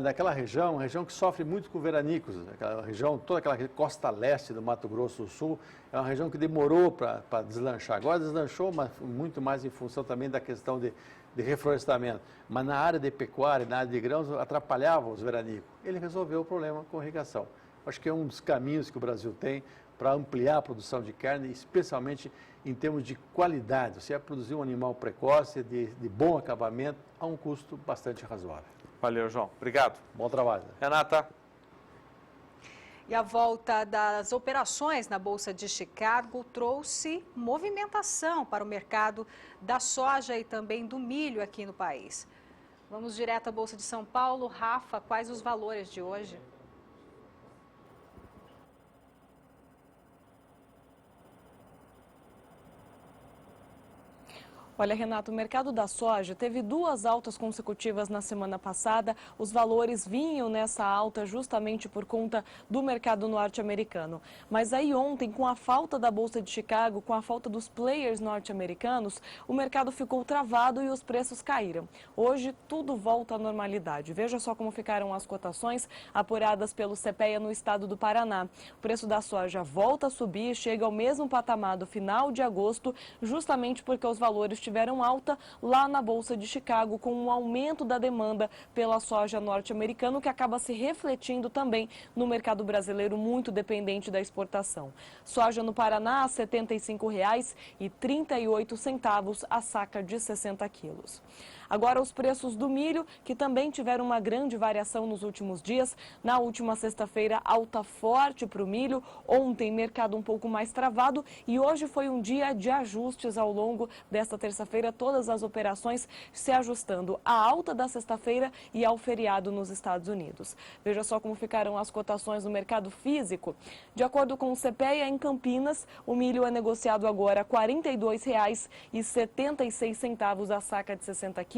naquela região que sofre muito com veranicos, aquela região, toda aquela costa leste do Mato Grosso do Sul, é uma região que demorou para deslanchar. Agora deslanchou, mas muito mais em função também da questão de reflorestamento. Mas na área de pecuária, na área de grãos, atrapalhava os veranicos. Ele resolveu o problema com irrigação. Acho que é um dos caminhos que o Brasil tem para ampliar a produção de carne, especialmente em termos de qualidade. Você vai produzir um animal precoce, de bom acabamento, a um custo bastante razoável. Valeu, João. Obrigado. Bom trabalho. Renata. E a volta das operações na Bolsa de Chicago trouxe movimentação para o mercado da soja e também do milho aqui no país. Vamos direto à Bolsa de São Paulo. Rafa, quais os valores de hoje? Olha, Renato, o mercado da soja teve 2 altas consecutivas na semana passada. Os valores vinham nessa alta justamente por conta do mercado norte-americano. Mas aí ontem, com a falta da Bolsa de Chicago, com a falta dos players norte-americanos, o mercado ficou travado e os preços caíram. Hoje, tudo volta à normalidade. Veja só como ficaram as cotações apuradas pelo CPEA no estado do Paraná. O preço da soja volta a subir, chega ao mesmo patamar do final de agosto, justamente porque os valores tiveram alta lá na Bolsa de Chicago, com um aumento da demanda pela soja norte-americana, que acaba se refletindo também no mercado brasileiro, muito dependente da exportação. Soja no Paraná, R$ 75,38 a saca de 60 quilos. Agora, os preços do milho, que também tiveram uma grande variação nos últimos dias. Na última sexta-feira, alta forte para o milho. Ontem, mercado um pouco mais travado. E hoje foi um dia de ajustes ao longo desta terça-feira. Todas as operações se ajustando à alta da sexta-feira e ao feriado nos Estados Unidos. Veja só como ficaram as cotações no mercado físico. De acordo com o CPEA, em Campinas, o milho é negociado agora a R$ 42,76 a saca de 60 quilos.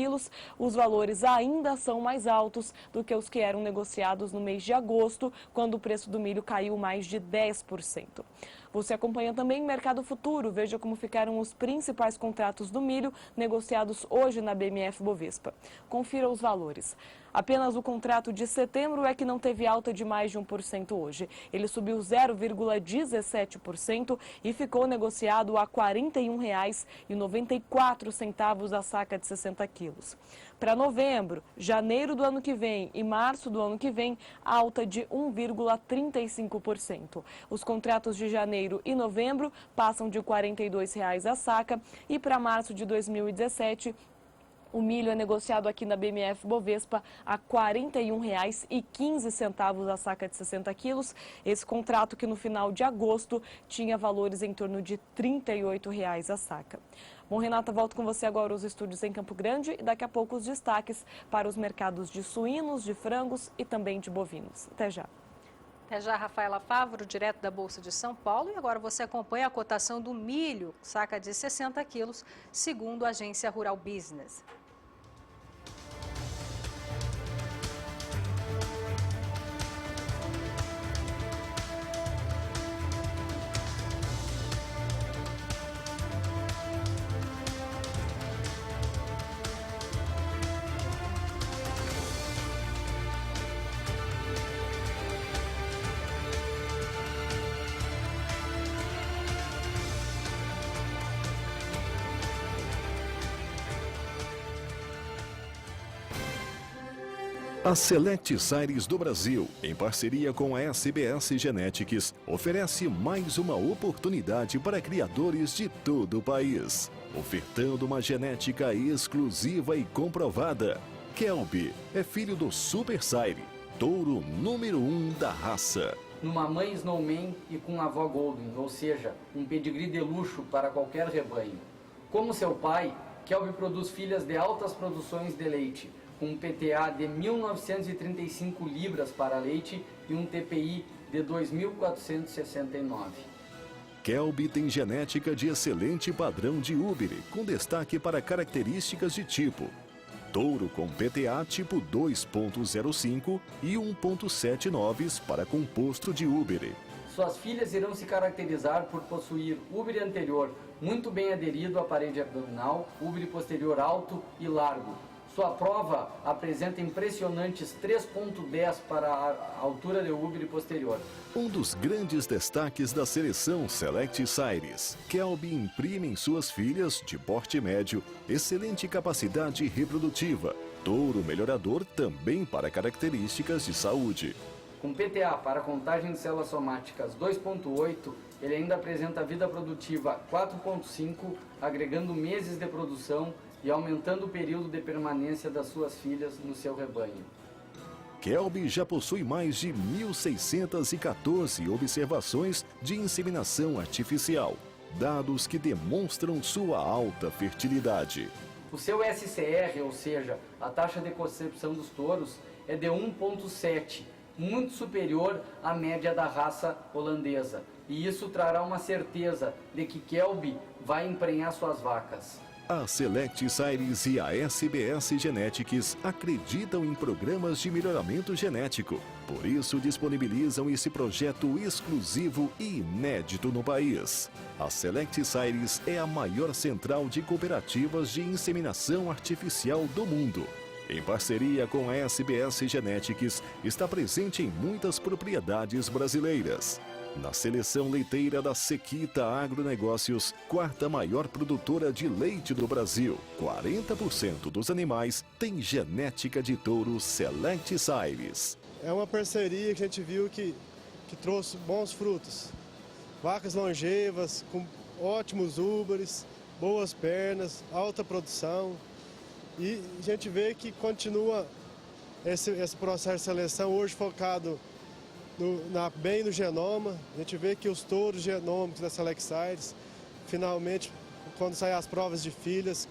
Os valores ainda são mais altos do que os que eram negociados no mês de agosto, quando o preço do milho caiu mais de 10%. Você acompanha também o mercado futuro. Veja como ficaram os principais contratos do milho negociados hoje na BMF Bovespa. Confira os valores. Apenas o contrato de setembro é que não teve alta de mais de 1% hoje. Ele subiu 0,17% e ficou negociado a R$ 41,94 a saca de 60 quilos. Para novembro, janeiro do ano que vem e março do ano que vem, alta de 1,35%. Os contratos de janeiro e novembro passam de R$ 42,00 a saca e para março de 2017, o milho é negociado aqui na BMF Bovespa a R$ 41,15 a saca de 60 quilos. Esse contrato que no final de agosto tinha valores em torno de R$ 38,00 a saca. Bom, Renata, volto com você agora aos estúdios em Campo Grande e daqui a pouco os destaques para os mercados de suínos, de frangos e também de bovinos. Até já. Até já, Rafaela Fávaro, direto da Bolsa de São Paulo. E agora você acompanha a cotação do milho, saca de 60 quilos, segundo a agência Rural Business. A Select Series do Brasil, em parceria com a SBS Genetics, oferece mais uma oportunidade para criadores de todo o país, ofertando uma genética exclusiva e comprovada. Kelby é filho do Super Sire, touro número 1 da raça. Uma mãe Snowman e com avó Golden, ou seja, um pedigree de luxo para qualquer rebanho. Como seu pai, Kelby produz filhas de altas produções de leite, com um PTA de 1.935 libras para leite e um TPI de 2.469. Kelby tem genética de excelente padrão de úbere, com destaque para características de tipo touro com PTA tipo 2.05 e 1.79 para composto de úbere. Suas filhas irão se caracterizar por possuir úbere anterior muito bem aderido à parede abdominal, úbere posterior alto e largo. Sua prova apresenta impressionantes 3,10 para a altura de úbere posterior. Um dos grandes destaques da seleção Select Sires, Kelby imprime em suas filhas, de porte médio, excelente capacidade reprodutiva, touro melhorador também para características de saúde. Com PTA para contagem de células somáticas 2,8, ele ainda apresenta vida produtiva 4,5, agregando meses de produção e aumentando o período de permanência das suas filhas no seu rebanho. Kelby já possui mais de 1.614 observações de inseminação artificial, dados que demonstram sua alta fertilidade. O seu SCR, ou seja, a taxa de concepção dos touros, é de 1,7, muito superior à média da raça holandesa. E isso trará uma certeza de que Kelby vai emprenhar suas vacas. A Select Sires e a SBS Genetics acreditam em programas de melhoramento genético. Por isso, disponibilizam esse projeto exclusivo e inédito no país. A Select Sires é a maior central de cooperativas de inseminação artificial do mundo. Em parceria com a SBS Genetics, está presente em muitas propriedades brasileiras. Na seleção leiteira da Sequita Agronegócios, quarta maior produtora de leite do Brasil, 40% dos animais têm genética de touro Select Sires. É uma parceria que a gente viu que trouxe bons frutos. Vacas longevas, com ótimos úberes, boas pernas, alta produção. E a gente vê que continua esse processo de seleção hoje focado bem no genoma. A gente vê que os touros genômicos da Select Sires, finalmente, quando saem as provas de filhas,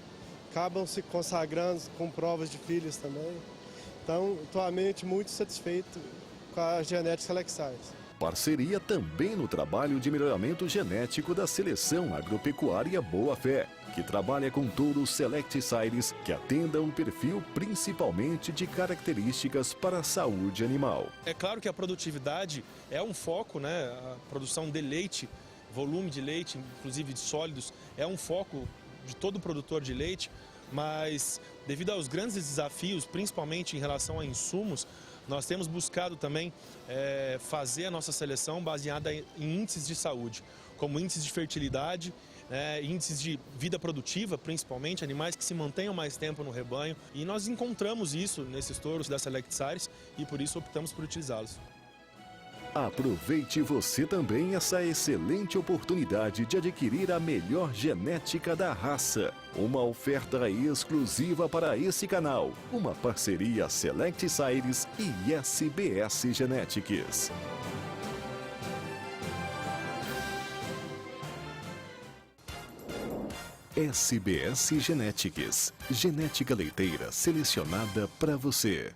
acabam se consagrando com provas de filhas também. Então, atualmente, muito satisfeito com a genética Select Sires. Parceria também no trabalho de melhoramento genético da Seleção Agropecuária Boa Fé, que trabalha com touros Select Sires que atendam um perfil principalmente de características para a saúde animal. É claro que a produtividade é um foco, né? A produção de leite, volume de leite, inclusive de sólidos, é um foco de todo produtor de leite, mas devido aos grandes desafios, principalmente em relação a insumos, nós temos buscado também fazer a nossa seleção baseada em índices de saúde, como índices de fertilidade, índices de vida produtiva, principalmente, animais que se mantenham mais tempo no rebanho. E nós encontramos isso nesses touros da Select Sires e por isso optamos por utilizá-los. Aproveite você também essa excelente oportunidade de adquirir a melhor genética da raça. Uma oferta exclusiva para esse canal. Uma parceria Select Sires e SBS Genetics. SBS Genetics. Genética leiteira selecionada para você.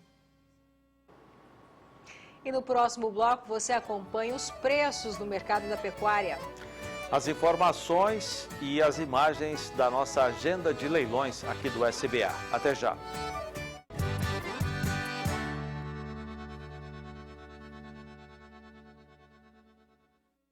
E no próximo bloco você acompanha os preços no mercado da pecuária. As informações e as imagens da nossa agenda de leilões aqui do SBA. Até já.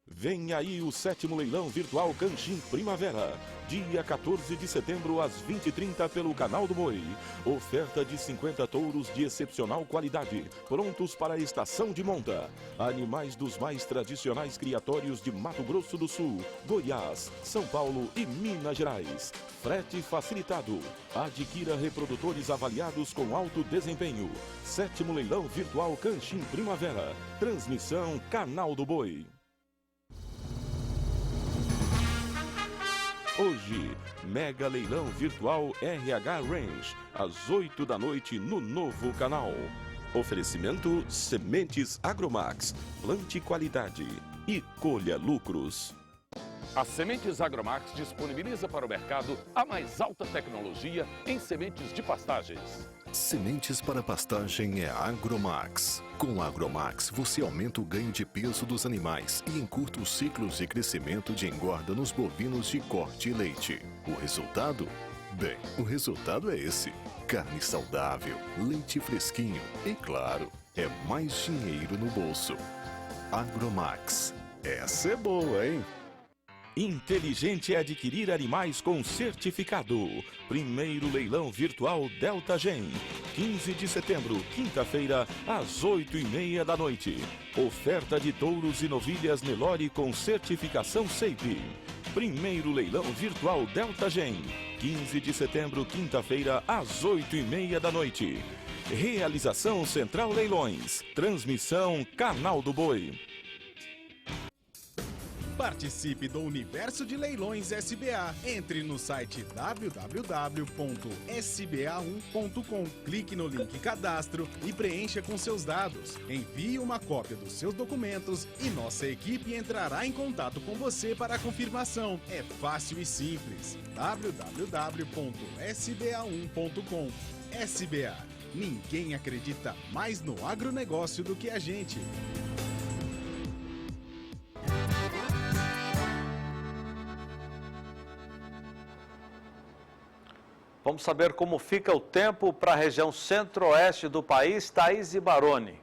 Vem aí o 7º leilão virtual Canchim Primavera. Dia 14 de setembro, às 20h30, pelo Canal do Boi. Oferta de 50 touros de excepcional qualidade, prontos para a estação de monta. Animais dos mais tradicionais criatórios de Mato Grosso do Sul, Goiás, São Paulo e Minas Gerais. Frete facilitado. Adquira reprodutores avaliados com alto desempenho. 7º leilão virtual Canchim Primavera. Transmissão Canal do Boi. Hoje, mega leilão virtual RH Range, às 8 da noite no novo canal. Oferecimento Sementes Agromax, plante qualidade e colha lucros. A Sementes Agromax disponibiliza para o mercado a mais alta tecnologia em sementes de pastagens. Sementes para pastagem é Agromax. Com a Agromax, você aumenta o ganho de peso dos animais e encurta os ciclos de crescimento de engorda nos bovinos de corte e leite. O resultado? Bem, o resultado é esse. Carne saudável, leite fresquinho e, claro, é mais dinheiro no bolso. Agromax é ser boa, hein? Inteligente é adquirir animais com certificado. Primeiro leilão virtual Delta Gen. 15 de setembro, quinta-feira, às 8h30 da noite. Oferta de touros e novilhas Nelore com certificação SEIP. Primeiro leilão virtual Delta Gen. 15 de setembro, quinta-feira, às 8h30 da noite. Realização Central Leilões. Transmissão Canal do Boi. Participe do Universo de Leilões SBA. Entre no site www.sba1.com. Clique no link Cadastro e preencha com seus dados. Envie uma cópia dos seus documentos e nossa equipe entrará em contato com você para a confirmação. É fácil e simples. www.sba1.com. SBA. Ninguém acredita mais no agronegócio do que a gente. Vamos saber como fica o tempo para a região centro-oeste do país. Thaís Baroni.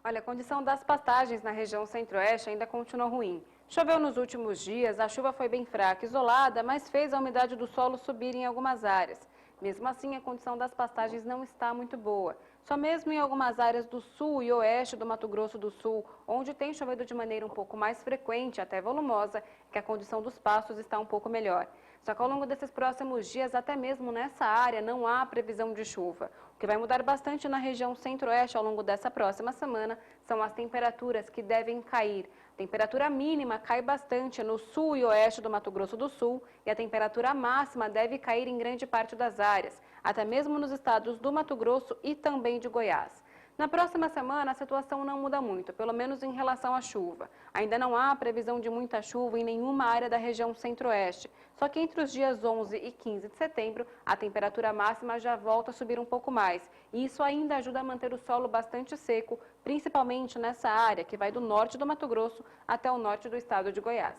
Olha, a condição das pastagens na região centro-oeste ainda continua ruim. Choveu nos últimos dias, a chuva foi bem fraca, isolada, mas fez a umidade do solo subir em algumas áreas. Mesmo assim, a condição das pastagens não está muito boa. Só mesmo em algumas áreas do sul e oeste do Mato Grosso do Sul, onde tem chovido de maneira um pouco mais frequente, até volumosa, que a condição dos pastos está um pouco melhor. Só que ao longo desses próximos dias, até mesmo nessa área, não há previsão de chuva. O que vai mudar bastante na região centro-oeste ao longo dessa próxima semana são as temperaturas que devem cair. A temperatura mínima cai bastante no sul e oeste do Mato Grosso do Sul e a temperatura máxima deve cair em grande parte das áreas, até mesmo nos estados do Mato Grosso e também de Goiás. Na próxima semana, a situação não muda muito, pelo menos em relação à chuva. Ainda não há previsão de muita chuva em nenhuma área da região centro-oeste. Só que entre os dias 11 e 15 de setembro, a temperatura máxima já volta a subir um pouco mais. E isso ainda ajuda a manter o solo bastante seco, principalmente nessa área que vai do norte do Mato Grosso até o norte do estado de Goiás.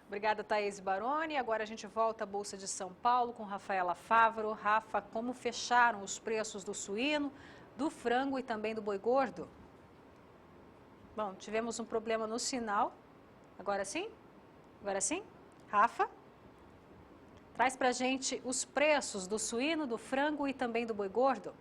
Obrigada, Thaís Baroni. Agora a gente volta à Bolsa de São Paulo com Rafaela Fávaro. Rafa, como fecharam os preços do suíno, do frango e também do boi gordo? Bom, tivemos um problema no sinal. Agora sim? Agora sim? Rafa? Traz pra gente os preços do suíno, do frango e também do boi gordo.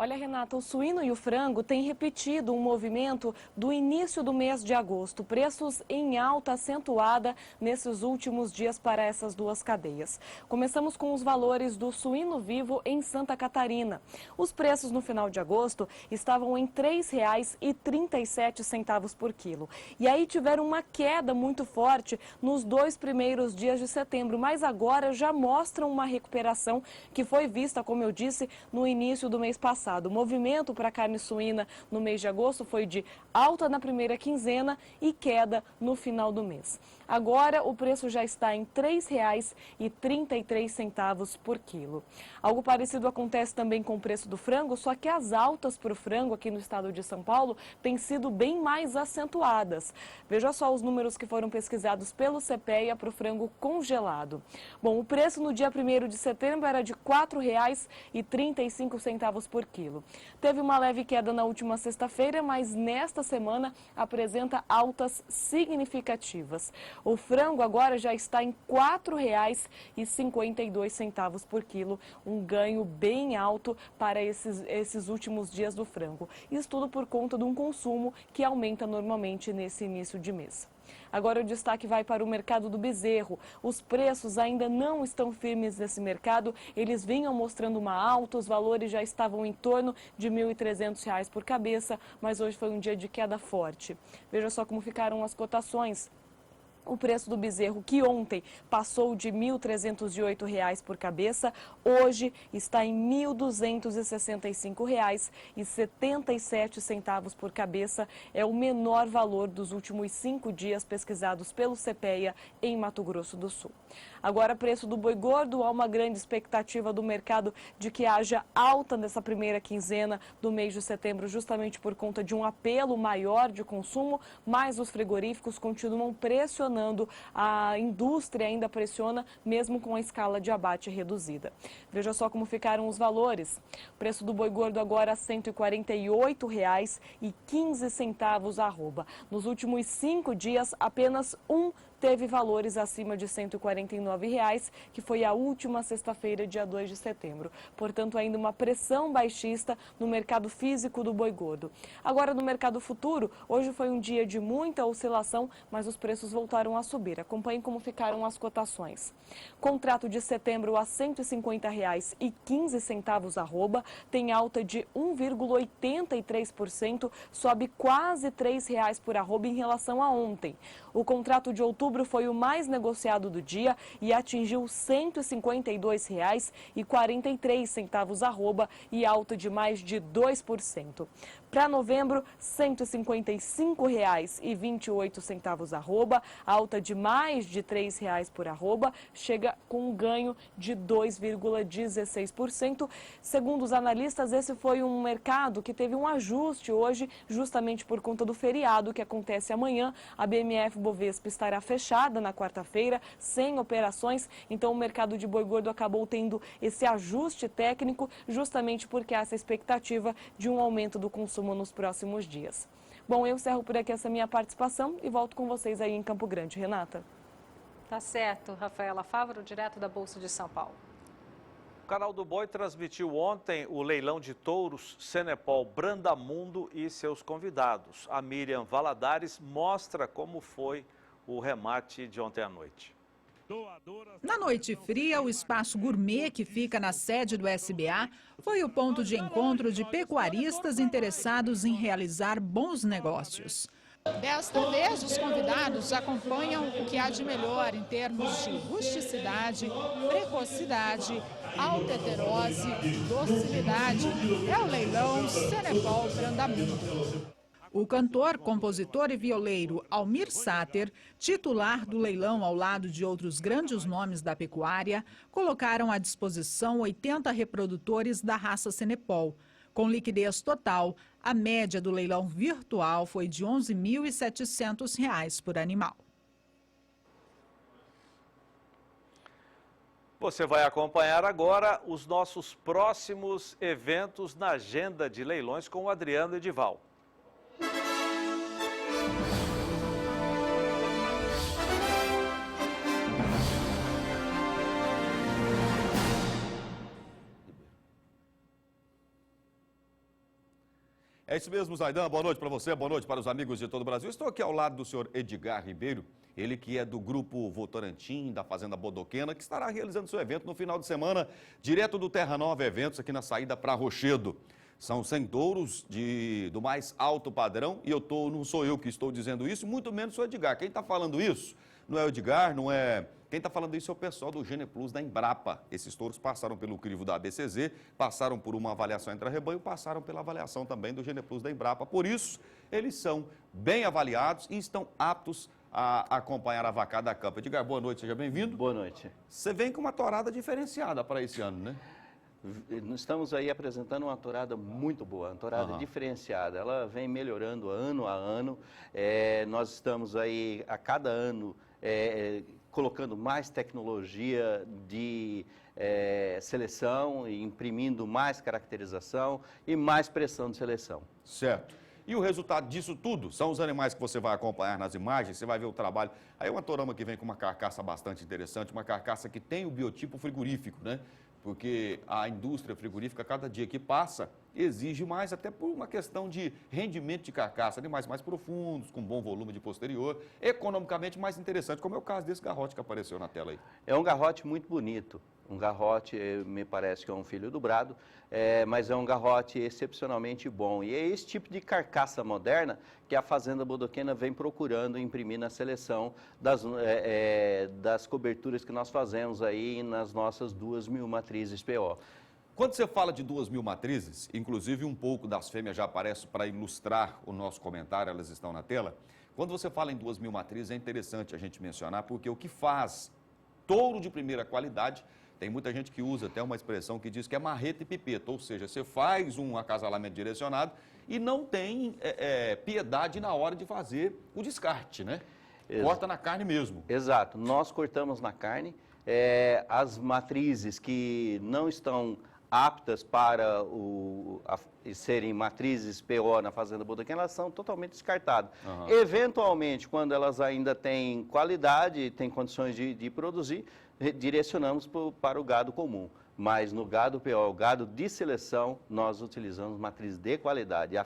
Olha, Renata, o suíno e o frango têm repetido um movimento do início do mês de agosto. Preços em alta acentuada nesses últimos dias para essas duas cadeias. Começamos com os valores do suíno vivo em Santa Catarina. Os preços no final de agosto estavam em R$ 3,37 por quilo. E aí tiveram uma queda muito forte nos 2 primeiros dias de setembro, mas agora já mostram uma recuperação que foi vista, como eu disse, no início do mês passado. O movimento para a carne suína no mês de agosto foi de alta na primeira quinzena e queda no final do mês. Agora o preço já está em R$ 3,33 por quilo. Algo parecido acontece também com o preço do frango, só que as altas para o frango aqui no estado de São Paulo têm sido bem mais acentuadas. Veja só os números que foram pesquisados pelo CPEA para o frango congelado. Bom, o preço no dia 1º de setembro era de R$ 4,35 por quilo. Teve uma leve queda na última sexta-feira, mas nesta semana apresenta altas significativas. O frango agora já está em R$ 4,52 por quilo, um ganho bem alto para esses últimos dias do frango. Isso tudo por conta de um consumo que aumenta normalmente nesse início de mês. Agora o destaque vai para o mercado do bezerro. Os preços ainda não estão firmes nesse mercado. Eles vinham mostrando uma alta, os valores já estavam em torno de R$ 1.300 por cabeça, mas hoje foi um dia de queda forte. Veja só como ficaram as cotações. O preço do bezerro, que ontem passou de R$ 1.308 por cabeça, hoje está em R$ 1.265,77 por cabeça. É o menor valor dos últimos 5 dias pesquisados pelo CPEA em Mato Grosso do Sul. Agora, preço do boi gordo, há uma grande expectativa do mercado de que haja alta nessa primeira quinzena do mês de setembro, justamente por conta de um apelo maior de consumo, mas os frigoríficos continuam pressionando pressionando, a indústria ainda pressiona, mesmo com a escala de abate reduzida. Veja só como ficaram os valores. O preço do boi gordo agora R$ 148,15 a arroba. Nos últimos 5 dias, apenas um teve valores acima de R$ 149,00, que foi a última sexta-feira, dia 2 de setembro. Portanto, ainda uma pressão baixista no mercado físico do boi gordo. Agora, no mercado futuro, hoje foi um dia de muita oscilação, mas os preços voltaram a subir. Acompanhem como ficaram as cotações. Contrato de setembro a R$ 150,15 arroba, tem alta de 1,83%, sobe quase R$ 3,00 por arroba em relação a ontem. O contrato de outubro foi o mais negociado do dia e atingiu R$ 152,43 arroba e alta de mais de 2%. Para novembro, R$ 155,28 arroba, alta de mais de R$ 3,00 por arroba, chega com um ganho de 2,16%. Segundo os analistas, esse foi um mercado que teve um ajuste hoje, justamente por conta do feriado que acontece amanhã. A BMF Bovespa estará fechada na quarta-feira, sem operações, então o mercado de boi gordo acabou tendo esse ajuste técnico, justamente porque há essa expectativa de um aumento do consumo nos próximos dias. Bom, eu encerro por aqui essa minha participação e volto com vocês aí em Campo Grande. Renata? Tá certo, Rafaela Fávaro, direto da Bolsa de São Paulo. O Canal do Boi transmitiu ontem o leilão de touros Senepol Brandamundo e seus convidados. A Miriam Valadares mostra como foi o remate de ontem à noite. Na noite fria, o espaço gourmet que fica na sede do SBA foi o ponto de encontro de pecuaristas interessados em realizar bons negócios. Desta vez, os convidados acompanham o que há de melhor em termos de rusticidade, precocidade, alta heterose, docilidade. É o leilão Senepol Brandamundo. O cantor, compositor e violeiro Almir Sater, titular do leilão ao lado de outros grandes nomes da pecuária, colocaram à disposição 80 reprodutores da raça Senepol. Com liquidez total, a média do leilão virtual foi de R$ 11.700 por animal. Você vai acompanhar agora os nossos próximos eventos na agenda de leilões com o Adriano Edival. É isso mesmo, Zaidan. Boa noite para você, boa noite para os amigos de todo o Brasil. Estou aqui ao lado do senhor Edgar Ribeiro, ele que é do Grupo Votorantim, da Fazenda Bodoquena, que estará realizando seu evento no final de semana, direto do Terra Nova Eventos, aqui na saída para Rochedo. São 100 touros do mais alto padrão e não sou eu que estou dizendo isso, muito menos o Edgar. Quem está falando isso não é o Edgar, não é... Quem está falando isso é o pessoal do Geneplus da Embrapa. Esses touros passaram pelo crivo da ABCZ, passaram por uma avaliação intra-rebanho, passaram pela avaliação também do Geneplus da Embrapa. Por isso, eles são bem avaliados e estão aptos a acompanhar a vacada a campo. Edgar, boa noite, seja bem-vindo. Boa noite. Você vem com uma torada diferenciada para esse ano, né? Estamos aí apresentando uma torada muito boa, uma torada diferenciada. Ela vem melhorando ano a ano. Nós estamos aí a cada ano colocando mais tecnologia de seleção, imprimindo mais caracterização e mais pressão de seleção. Certo. E o resultado disso tudo são os animais que você vai acompanhar nas imagens, você vai ver o trabalho. Aí é uma torama que vem com uma carcaça bastante interessante, uma carcaça que tem o biotipo frigorífico, né? Porque a indústria frigorífica, cada dia que passa, exige mais, até por uma questão de rendimento de carcaça, animais mais profundos, com bom volume de posterior, economicamente mais interessante, como é o caso desse garrote que apareceu na tela aí. É um garrote muito bonito, um garrote, me parece que é um filho do brado, mas é um garrote excepcionalmente bom. E é esse tipo de carcaça moderna que a Fazenda Bodoquena vem procurando imprimir na seleção das coberturas que nós fazemos aí nas nossas 2.000 matrizes PO. Quando você fala de 2.000 matrizes, inclusive um pouco das fêmeas já aparece para ilustrar o nosso comentário, elas estão na tela. Quando você fala em 2.000 matrizes, é interessante a gente mencionar, porque o que faz touro de primeira qualidade, tem muita gente que usa até uma expressão que diz que é marreta e pipeta, ou seja, você faz um acasalamento direcionado e não tem piedade na hora de fazer o descarte, né? Corta na carne mesmo. Exato, nós cortamos na carne. As matrizes que não estão aptas para serem matrizes PO na fazenda bodoquena, elas são totalmente descartadas. Eventualmente, quando elas ainda têm qualidade, têm condições de produzir, direcionamos para o gado comum. Mas no gado PO, o gado de seleção, nós utilizamos matriz de qualidade.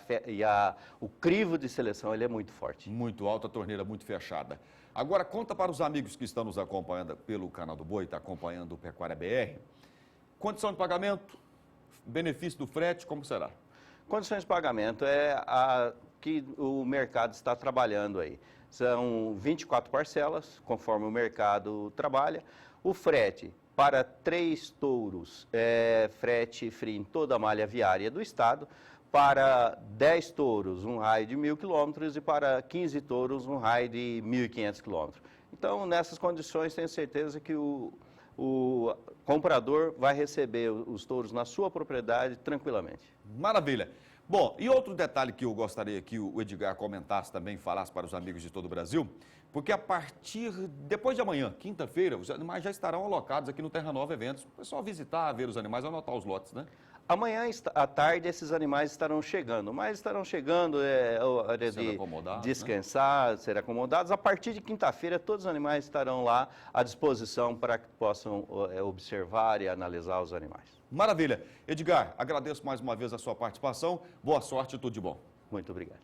O crivo de seleção ele é muito forte. Muito alto, a torneira muito fechada. Agora, conta para os amigos que estão nos acompanhando pelo canal do Boi, está acompanhando o Pecuária BR. Condição de pagamento, benefício do frete, como será? Condições de pagamento é a que o mercado está trabalhando aí. São 24 parcelas, conforme o mercado trabalha. O frete para 3 touros é frete free em toda a malha viária do estado. Para 10 touros, um raio de 1.000 quilômetros e para 15 touros, um raio de 1.500 quilômetros. Então, nessas condições, tenho certeza que o comprador vai receber os touros na sua propriedade tranquilamente. Maravilha. Bom, e outro detalhe que eu gostaria que o Edgar comentasse também, falasse para os amigos de todo o Brasil, porque a partir, depois de amanhã, quinta-feira, os animais já estarão alocados aqui no Terra Nova Eventos. O pessoal visitar, ver os animais, anotar os lotes, né? Amanhã à tarde esses animais estarão chegando, mas estarão chegando, hora de descansar, né? Ser acomodados. A partir de quinta-feira todos os animais estarão lá à disposição para que possam observar e analisar os animais. Maravilha. Edgar, agradeço mais uma vez a sua participação. Boa sorte e tudo de bom. Muito obrigado.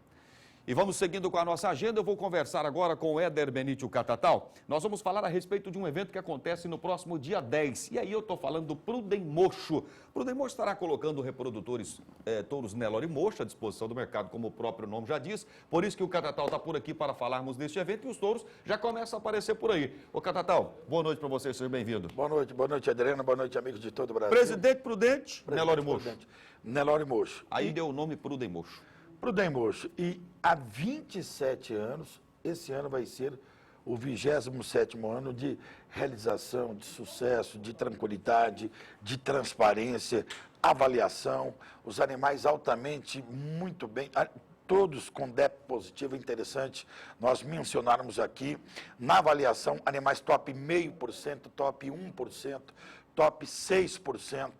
E vamos seguindo com a nossa agenda, eu vou conversar agora com o Éder Benítio Catatal. Nós vamos falar a respeito de um evento que acontece no próximo dia 10. E aí eu estou falando do Prudem Mocho. Prudem Mocho estará colocando reprodutores touros Nelore Mocho à disposição do mercado, como o próprio nome já diz. Por isso que o Catatal está por aqui para falarmos deste evento e os touros já começam a aparecer por aí. Ô Catatal, boa noite para você, seja bem-vindo. Boa noite Adriana, boa noite amigos de todo o Brasil. Presidente Prudente, Nelore Mocho. Nelore Mocho. Aí deu o nome Prudem Mocho. Prudem Mocho. E há 27 anos, esse ano vai ser o 27º ano de realização, de sucesso, de tranquilidade, de transparência, avaliação, os animais altamente, muito bem, todos com DEP positivo, interessante, nós mencionarmos aqui, na avaliação, animais top 0,5%, top 1%, top 6%,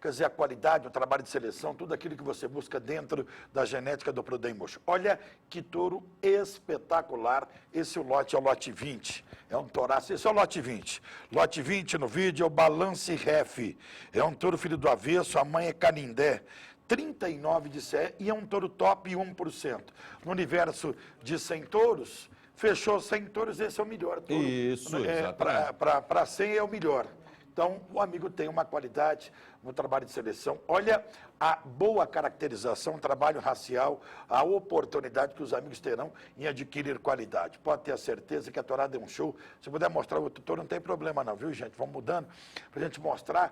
quer dizer, a qualidade, o trabalho de seleção, tudo aquilo que você busca dentro da genética do Prudem Mocho. Olha que touro espetacular, esse lote é o lote 20, é um touraço, esse é o lote 20. Lote 20 no vídeo é o Balance Ref, é um touro filho do avesso, a mãe é Canindé, 39 de CE e é um touro top 1%. No universo de 100 touros, fechou 100 touros, esse é o melhor touro. Isso, exatamente. Para 100 é o melhor. Então, o amigo tem uma qualidade no trabalho de seleção. Olha a boa caracterização, trabalho racial, a oportunidade que os amigos terão em adquirir qualidade. Pode ter a certeza que a tourada é um show. Se puder mostrar o outro touro, não tem problema não, viu, gente? Vamos mudando para a gente mostrar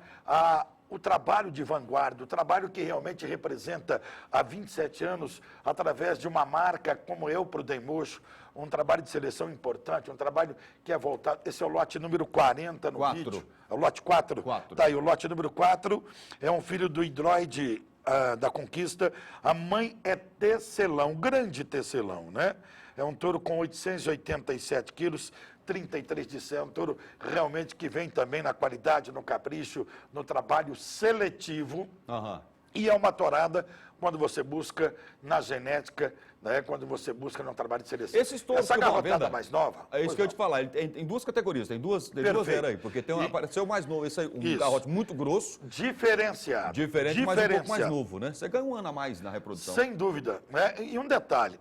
o trabalho de vanguarda, o trabalho que realmente representa há 27 anos, através de uma marca como eu, Prudem Mocho, um trabalho de seleção importante, um trabalho que é voltado... Esse é o lote número 40 no vídeo. É o lote 4? Tá aí, o lote número 4 é um filho do hidroide da Conquista. A mãe é tecelão, grande tecelão, né? É um touro com 887 quilos, 33 de céu, um touro realmente que vem também na qualidade, no capricho, no trabalho seletivo. E é uma tourada quando você busca na genética, né, quando você busca no trabalho de seleção. Esses touros essa que eu garrotada mais nova... É isso que eu ia te falar, ele tem duas categorias, tem duas eras aí, porque apareceu o mais novo, esse aí, um garrote muito grosso. Diferenciado. Diferente, mas um pouco mais novo, né? Você ganha um ano a mais na reprodução. Sem dúvida. Né? E um detalhe,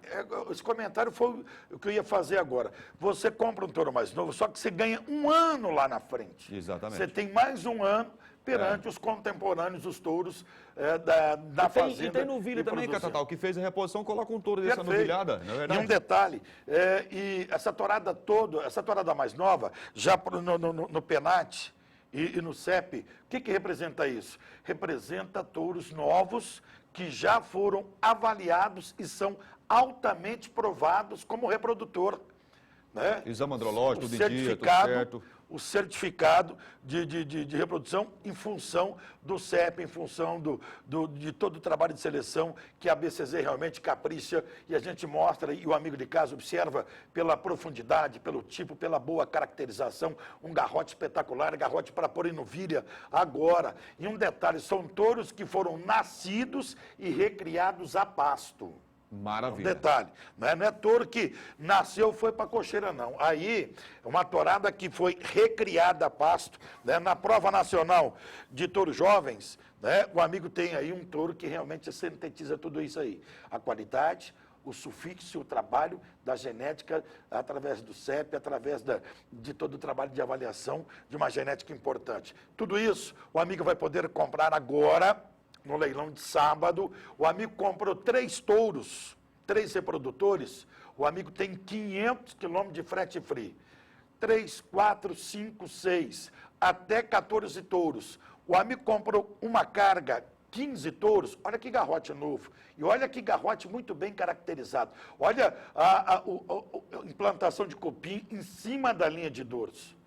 esse comentário foi o que eu ia fazer agora. Você compra um touro mais novo, só que você ganha um ano lá na frente. Exatamente. Você tem mais um ano perante os contemporâneos, os touros da fazenda. E tem novilha também, Catatal, que fez a reposição, coloca um touro dessa novilhada, não é verdade? E um detalhe, e essa tourada toda, essa tourada mais nova, já no Penat e no CEP, o que representa isso? Representa touros novos que já foram avaliados e são altamente provados como reprodutor. Né? Exame andrológico, tudo em dia, tudo certo. o certificado de reprodução em função do CEP, em função de todo o trabalho de seleção que a BCZ realmente capricha, e a gente mostra, e o amigo de casa observa pela profundidade, pelo tipo, pela boa caracterização, um garrote espetacular, garrote para pôr em novilha agora. E um detalhe, são touros que foram nascidos e recriados a pasto. Maravilha. Um detalhe, não é touro que nasceu foi para cocheira, não. Aí, uma tourada que foi recriada a pasto, né? Na prova nacional de touros jovens, né? O amigo tem aí um touro que realmente sintetiza tudo isso aí. A qualidade, o sufixo, o trabalho da genética através do CEP, através de todo o trabalho de avaliação de uma genética importante. Tudo isso o amigo vai poder comprar agora, no leilão de sábado. O amigo comprou 3 touros, 3 reprodutores, o amigo tem 500 quilômetros de frete free. 3, 4, 5, 6, até 14 touros. O amigo comprou uma carga, 15 touros, olha que garrote novo. E olha que garrote muito bem caracterizado. Olha a implantação de cupim em cima da linha de dorso.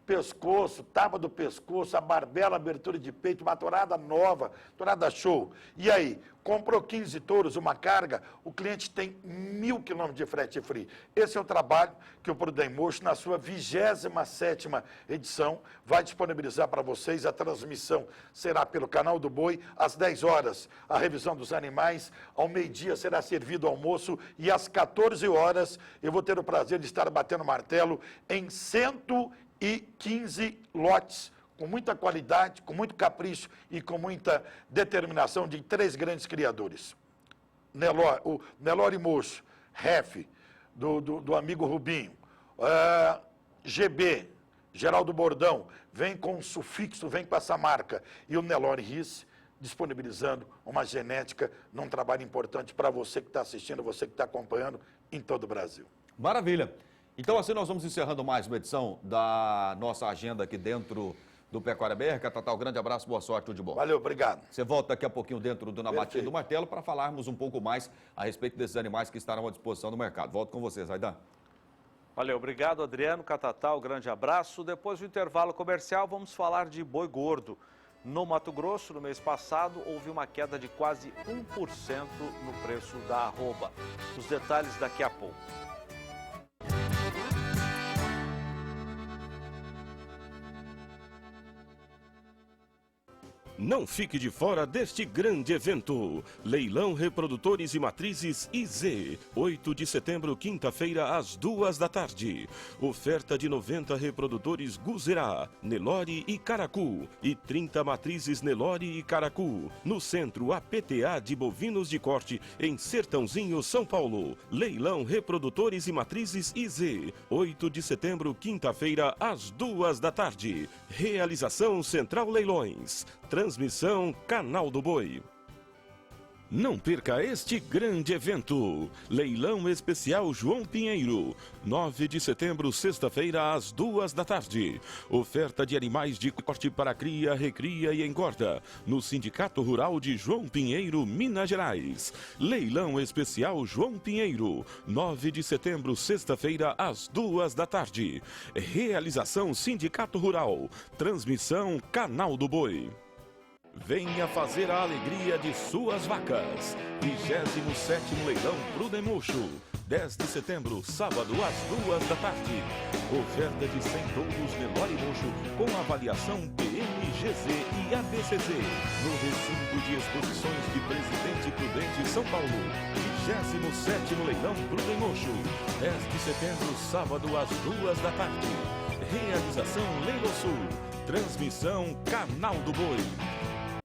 Pescoço, tábua do pescoço, a barbela, abertura de peito, uma tourada nova, tourada show. E aí, comprou 15 touros, uma carga, o cliente tem 1.000 quilômetros de frete free. Esse é o trabalho que o Prudemocho, na sua 27ª edição, vai disponibilizar para vocês. A transmissão será pelo Canal do Boi, às 10 horas, a revisão dos animais, ao meio-dia será servido o almoço e às 14 horas eu vou ter o prazer de estar batendo martelo em 115 lotes, com muita qualidade, com muito capricho e com muita determinação de 3 grandes criadores. O Nelore Mocho, Ref, do amigo Rubinho, GB, Geraldo Bordão, vem com o sufixo, vem com essa marca, e o Nelore Risse, disponibilizando uma genética num trabalho importante para você que está assistindo, você que está acompanhando em todo o Brasil. Maravilha. Então, assim, nós vamos encerrando mais uma edição da nossa agenda aqui dentro do Pecuária BR. Catatal, grande abraço, boa sorte, tudo de bom. Valeu, obrigado. Você volta daqui a pouquinho dentro do Na Matinha do Martelo para falarmos um pouco mais a respeito desses animais que estarão à disposição do mercado. Volto com vocês, Zaidan. Valeu, obrigado, Adriano. Catatal, grande abraço. Depois do intervalo comercial, vamos falar de boi gordo. No Mato Grosso, no mês passado, houve uma queda de quase 1% no preço da arroba. Os detalhes daqui a pouco. Não fique de fora deste grande evento. Leilão Reprodutores e Matrizes IZ. 8 de setembro, quinta-feira, às 2 da tarde. Oferta de 90 reprodutores Guzerá, Nelore e Caracu. E 30 matrizes Nelore e Caracu. No centro, APTA de bovinos de corte, em Sertãozinho, São Paulo. Leilão Reprodutores e Matrizes IZ. 8 de setembro, quinta-feira, às 2 da tarde. Realização Central Leilões. Transmissão Canal do Boi. Não perca este grande evento. Leilão Especial João Pinheiro. 9 de setembro, sexta-feira, às 2 da tarde. Oferta de animais de corte para cria, recria e engorda. No Sindicato Rural de João Pinheiro, Minas Gerais. Leilão Especial João Pinheiro. 9 de setembro, sexta-feira, às 2 da tarde. Realização Sindicato Rural. Transmissão Canal do Boi. Venha fazer a alegria de suas vacas. 27º Leilão Prudemocho. 10 de setembro, sábado, às 2 da tarde. Oferta de 100 touros Nelore Mocho com avaliação PMGZ e ABCZ. No recinto de exposições de Presidente Prudente, São Paulo. 27º Leilão Prudemocho. 10 de setembro, sábado, às 2 da tarde. Realização Leilosul. Transmissão Canal do Boi.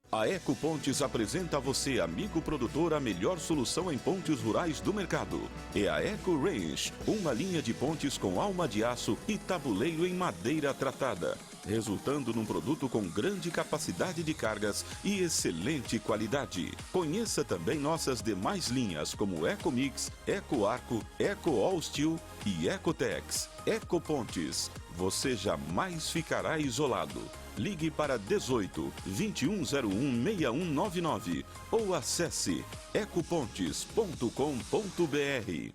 A Ecopontes apresenta a você, amigo produtor, a melhor solução em pontes rurais do mercado. É a Eco Range, uma linha de pontes com alma de aço e tabuleiro em madeira tratada, resultando num produto com grande capacidade de cargas e excelente qualidade. Conheça também nossas demais linhas como Eco Mix, Eco Arco, Eco All Steel e Ecotex. Ecopontes, você jamais ficará isolado. Ligue para 18 2101 6199 ou acesse ecopontes.com.br.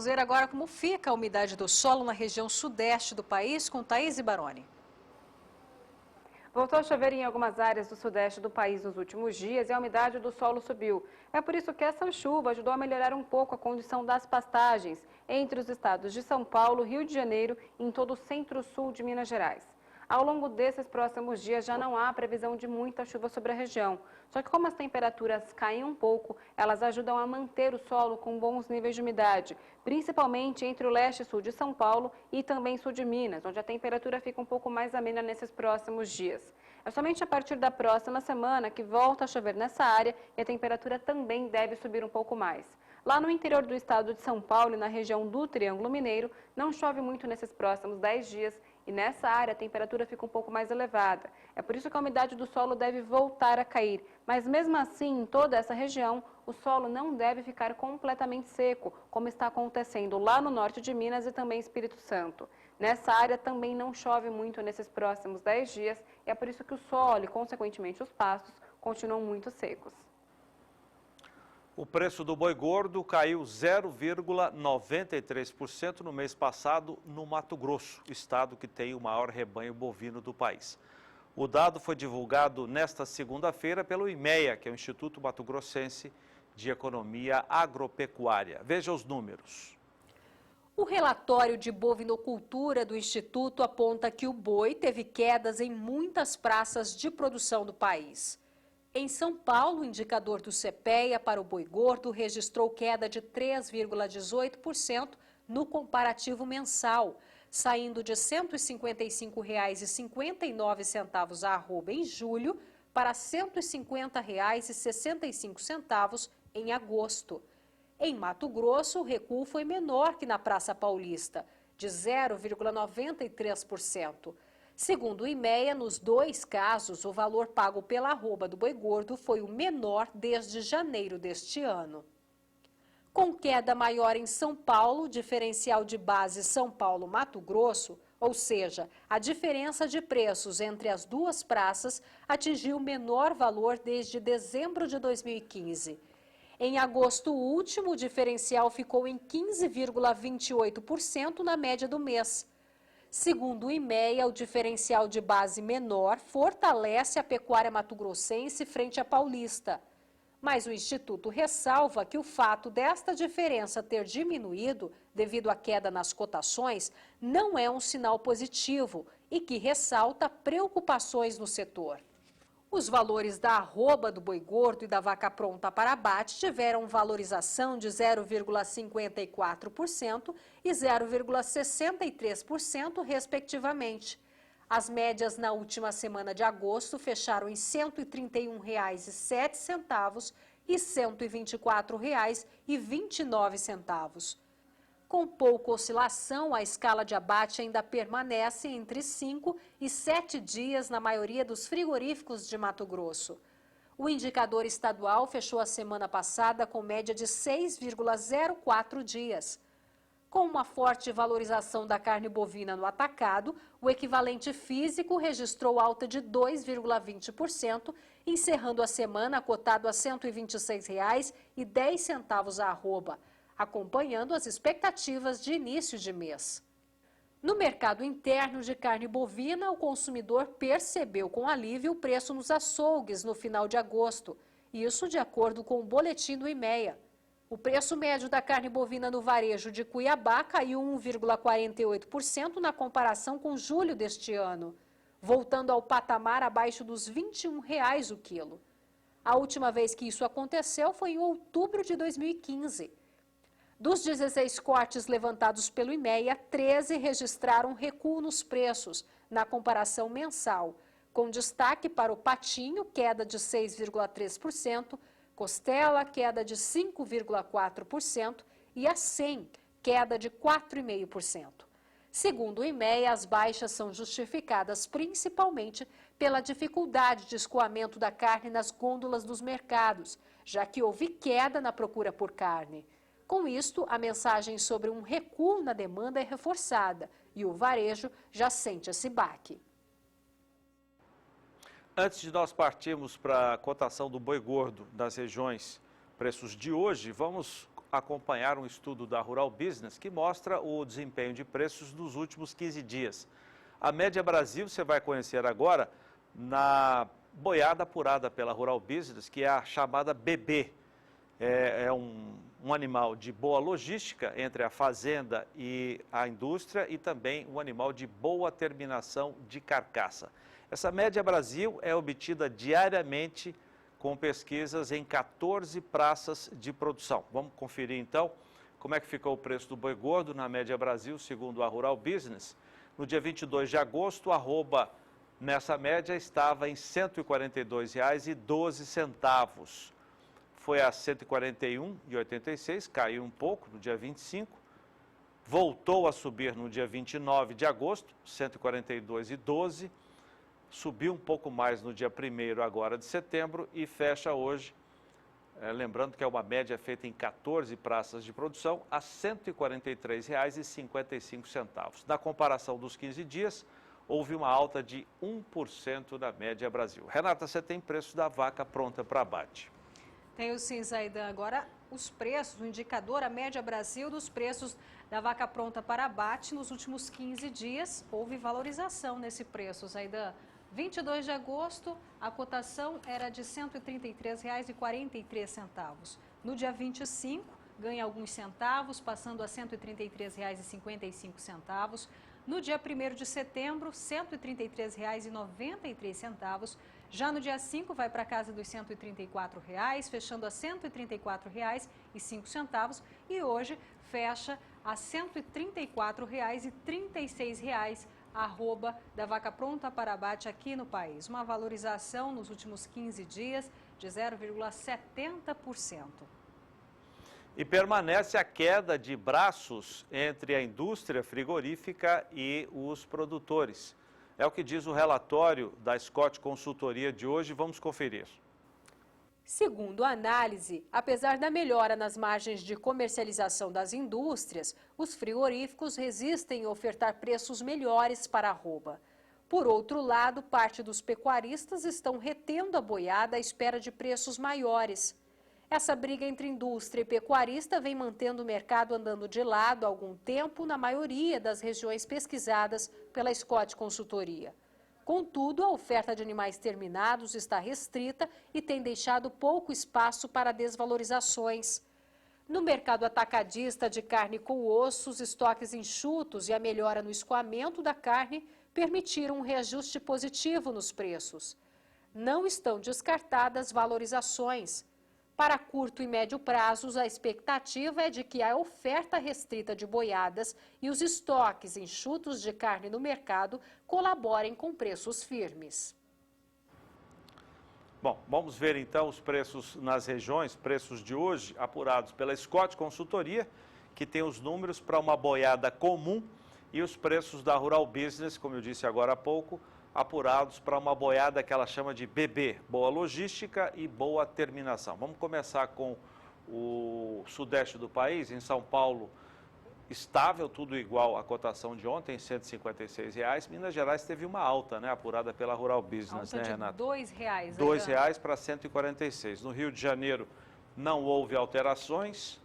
Vamos ver agora como fica a umidade do solo na região sudeste do país com Thaís Baroni. Voltou a chover em algumas áreas do sudeste do país nos últimos dias e a umidade do solo subiu. É por isso que essa chuva ajudou a melhorar um pouco a condição das pastagens entre os estados de São Paulo, Rio de Janeiro e em todo o centro-sul de Minas Gerais. Ao longo desses próximos dias já não há previsão de muita chuva sobre a região. Só que como as temperaturas caem um pouco, elas ajudam a manter o solo com bons níveis de umidade, principalmente entre o leste e sul de São Paulo e também sul de Minas, onde a temperatura fica um pouco mais amena nesses próximos dias. É somente a partir da próxima semana que volta a chover nessa área e a temperatura também deve subir um pouco mais. Lá no interior do estado de São Paulo e na região do Triângulo Mineiro, não chove muito nesses próximos 10 dias e nessa área a temperatura fica um pouco mais elevada. É por isso que a umidade do solo deve voltar a cair. Mas mesmo assim, em toda essa região, o solo não deve ficar completamente seco, como está acontecendo lá no norte de Minas e também Espírito Santo. Nessa área também não chove muito nesses próximos 10 dias e é por isso que o solo e, consequentemente, os pastos continuam muito secos. O preço do boi gordo caiu 0,93% no mês passado no Mato Grosso, estado que tem o maior rebanho bovino do país. O dado foi divulgado nesta segunda-feira pelo IMEA, que é o Instituto Mato Grossense de Economia Agropecuária. Veja os números. O relatório de bovinocultura do Instituto aponta que o boi teve quedas em muitas praças de produção do país. Em São Paulo, o indicador do CPEA para o boi gordo registrou queda de 3,18% no comparativo mensal, saindo de R$ 155,59 a arroba em julho para R$ 150,65 em agosto. Em Mato Grosso, o recuo foi menor que na Praça Paulista, de 0,93%. Segundo o IMEA, nos dois casos, o valor pago pela arroba do boi gordo foi o menor desde janeiro deste ano. Com queda maior em São Paulo, o diferencial de base São Paulo-Mato Grosso, ou seja, a diferença de preços entre as duas praças, atingiu o menor valor desde dezembro de 2015. Em agosto último, o diferencial ficou em 15,28% na média do mês. Segundo o IMEA, o diferencial de base menor fortalece a pecuária mato-grossense frente à paulista. Mas o Instituto ressalva que o fato desta diferença ter diminuído devido à queda nas cotações não é um sinal positivo e que ressalta preocupações no setor. Os valores da arroba do boi gordo e da vaca pronta para abate tiveram valorização de 0,54% e 0,63%, respectivamente. As médias na última semana de agosto fecharam em R$ 131,07 e R$ 124,29. Com pouca oscilação, a escala de abate ainda permanece entre 5 e 7 dias na maioria dos frigoríficos de Mato Grosso. O indicador estadual fechou a semana passada com média de 6,04 dias. Com uma forte valorização da carne bovina no atacado, o equivalente físico registrou alta de 2,20%, encerrando a semana cotado a R$ 126,10 a arroba, acompanhando as expectativas de início de mês. No mercado interno de carne bovina, o consumidor percebeu com alívio o preço nos açougues no final de agosto, isso de acordo com o boletim do IMEA. O preço médio da carne bovina no varejo de Cuiabá caiu 1,48% na comparação com julho deste ano, voltando ao patamar abaixo dos R$ 21 o quilo. A última vez que isso aconteceu foi em outubro de 2015. Dos 16 cortes levantados pelo IMEA, 13 registraram recuo nos preços na comparação mensal, com destaque para o patinho, queda de 6,3%, costela, queda de 5,4% e a 100, queda de 4,5%. Segundo o IMEA, as baixas são justificadas principalmente pela dificuldade de escoamento da carne nas gôndolas dos mercados, já que houve queda na procura por carne. Com isto, a mensagem sobre um recuo na demanda é reforçada e o varejo já sente esse baque. Antes de nós partirmos para a cotação do boi gordo das regiões, preços de hoje, vamos acompanhar um estudo da Rural Business que mostra o desempenho de preços dos últimos 15 dias. A média Brasil você vai conhecer agora na boiada apurada pela Rural Business, que é a chamada BB. É um animal de boa logística entre a fazenda e a indústria e também um animal de boa terminação de carcaça. Essa média Brasil é obtida diariamente com pesquisas em 14 praças de produção. Vamos conferir então como é que ficou o preço do boi gordo na média Brasil, segundo a Rural Business. No dia 22 de agosto, a arroba nessa média estava em R$ 142,12. Foi a R$ 141,86, caiu um pouco no dia 25. Voltou a subir no dia 29 de agosto, R$ 142,12. Subiu um pouco mais no dia 1º agora de setembro e fecha hoje, lembrando que é uma média feita em 14 praças de produção, a R$ 143,55. Na comparação dos 15 dias, houve uma alta de 1% na média Brasil. Renata, você tem preço da vaca pronta para abate. Tenho sim, Zaidan. Agora, os preços, o indicador, a média Brasil dos preços da vaca pronta para abate nos últimos 15 dias, houve valorização nesse preço, Zaidan. 22 de agosto, a cotação era de R$ 133,43. No dia 25, ganha alguns centavos, passando a R$ 133,55. No dia 1º de setembro, R$ 133,93. Já no dia 5, vai para casa dos R$ 134,00, fechando a R$ 134,05. E hoje fecha a R$ 134,36 a arroba da vaca pronta para abate aqui no país. Uma valorização nos últimos 15 dias de 0,70%. E permanece a queda de braços entre a indústria frigorífica e os produtores. É o que diz o relatório da Scott Consultoria de hoje. Vamos conferir. Segundo a análise, apesar da melhora nas margens de comercialização das indústrias, os frigoríficos resistem em ofertar preços melhores para a arroba. Por outro lado, parte dos pecuaristas estão retendo a boiada à espera de preços maiores. Essa briga entre indústria e pecuarista vem mantendo o mercado andando de lado há algum tempo na maioria das regiões pesquisadas pela Scott Consultoria. Contudo, a oferta de animais terminados está restrita e tem deixado pouco espaço para desvalorizações. No mercado atacadista de carne com osso, os estoques enxutos e a melhora no escoamento da carne permitiram um reajuste positivo nos preços. Não estão descartadas valorizações. Para curto e médio prazos, a expectativa é de que a oferta restrita de boiadas e os estoques enxutos de carne no mercado colaborem com preços firmes. Bom, vamos ver então os preços nas regiões, preços de hoje apurados pela Scott Consultoria, que tem os números para uma boiada comum, e os preços da Rural Business, como eu disse agora há pouco, apurados para uma boiada que ela chama de BB, boa logística e boa terminação. Vamos começar com o sudeste do país, em São Paulo, estável, tudo igual à cotação de ontem, R$ 156,00. Minas Gerais teve uma alta, né, apurada pela Rural Business, alta né, de Renata? R$ 2,00. R$ 2,00 para R$ 146. No Rio de Janeiro não houve alterações,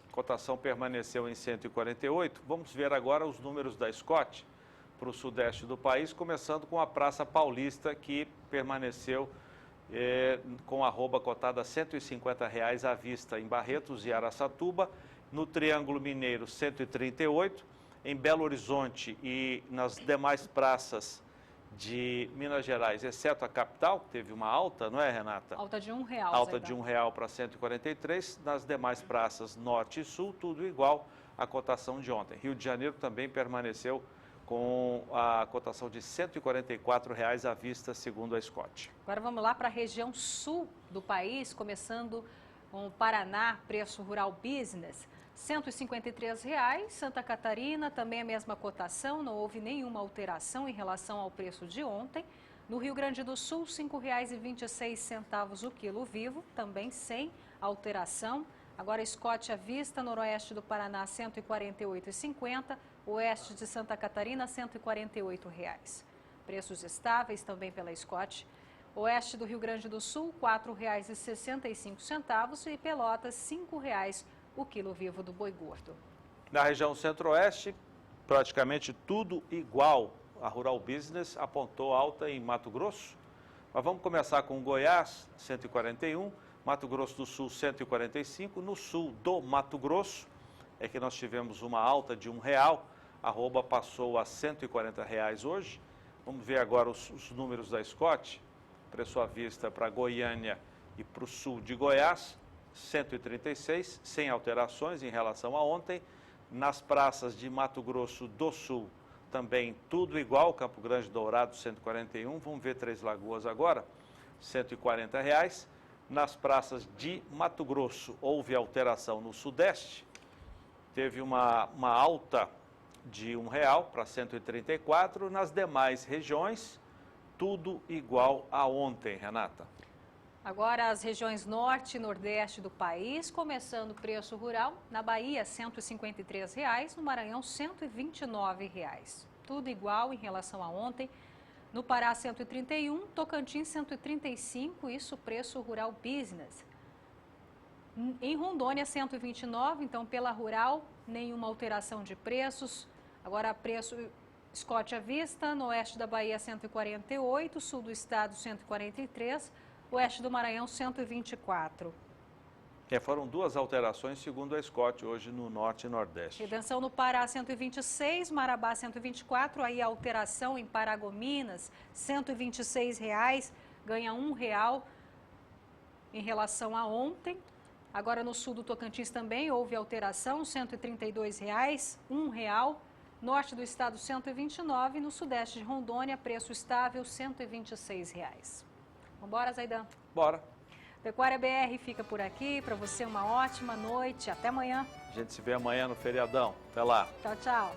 a cotação permaneceu em 148. Vamos ver agora os números da Scott para o sudeste do país, começando com a Praça Paulista, que permaneceu com a arroba cotada a R$ 150,00 à vista em Barretos e Araçatuba, no Triângulo Mineiro 138, em Belo Horizonte e nas demais praças de Minas Gerais, exceto a capital, teve uma alta, não é, Renata? Alta de R$ 1,00. Alta de R$ 1,00 para 143, nas demais praças norte e sul, tudo igual à cotação de ontem. Rio de Janeiro também permaneceu com a cotação de R$ 144,00 à vista, segundo a Scott. Agora vamos lá para a região sul do país, começando com o Paraná, preço Rural Business, R$ 153,00. Santa Catarina, também a mesma cotação, não houve nenhuma alteração em relação ao preço de ontem. No Rio Grande do Sul, R$ 5,26 o quilo vivo, também sem alteração. Agora, Scott à vista, noroeste do Paraná, R$ 148,50. Oeste de Santa Catarina, R$ 148,00. Preços estáveis também pela Scott. Oeste do Rio Grande do Sul, R$ 4,65 e Pelotas, R$ 5,00 o quilo vivo do boi gordo. Na região centro-oeste, praticamente tudo igual. A Rural Business apontou alta em Mato Grosso. Mas vamos começar com Goiás, 141, Mato Grosso do Sul, 145. No sul do Mato Grosso é que nós tivemos uma alta de R$1. A arroba passou a R$ 140 hoje. Vamos ver agora os números da Scott. Preço à vista para Goiânia e para o sul de Goiás, 136, sem alterações em relação a ontem. Nas praças de Mato Grosso do Sul, também tudo igual. Campo Grande Dourado, 141. Vamos ver Três Lagoas agora, R$140. Nas praças de Mato Grosso, houve alteração no Sudeste. Teve uma alta de R$1 para 134. Nas demais regiões, tudo igual a ontem, Renata. Agora as regiões norte e nordeste do país, começando o preço rural, na Bahia R$ 153, no Maranhão R$ 129. Tudo igual em relação a ontem. No Pará 131, Tocantins 135, isso preço rural business. Em Rondônia 129, então pela rural, nenhuma alteração de preços. Agora preço Scott à vista, no oeste da Bahia 148, sul do estado 143, oeste do Maranhão 124. Foram duas alterações, segundo a Scott, hoje no norte e nordeste. Redenção no Pará 126, Marabá 124, aí a alteração em Paragominas, R$ 126, ganha R$1 em relação a ontem. Agora no sul do Tocantins também houve alteração, R$ 132, R$1. Norte do estado 129, no sudeste de Rondônia, preço estável R$ 126. Vambora, Zaidan? Bora. Pecuária BR fica por aqui. Para você, uma ótima noite. Até amanhã. A gente se vê amanhã no feriadão. Até lá. Tchau, tchau.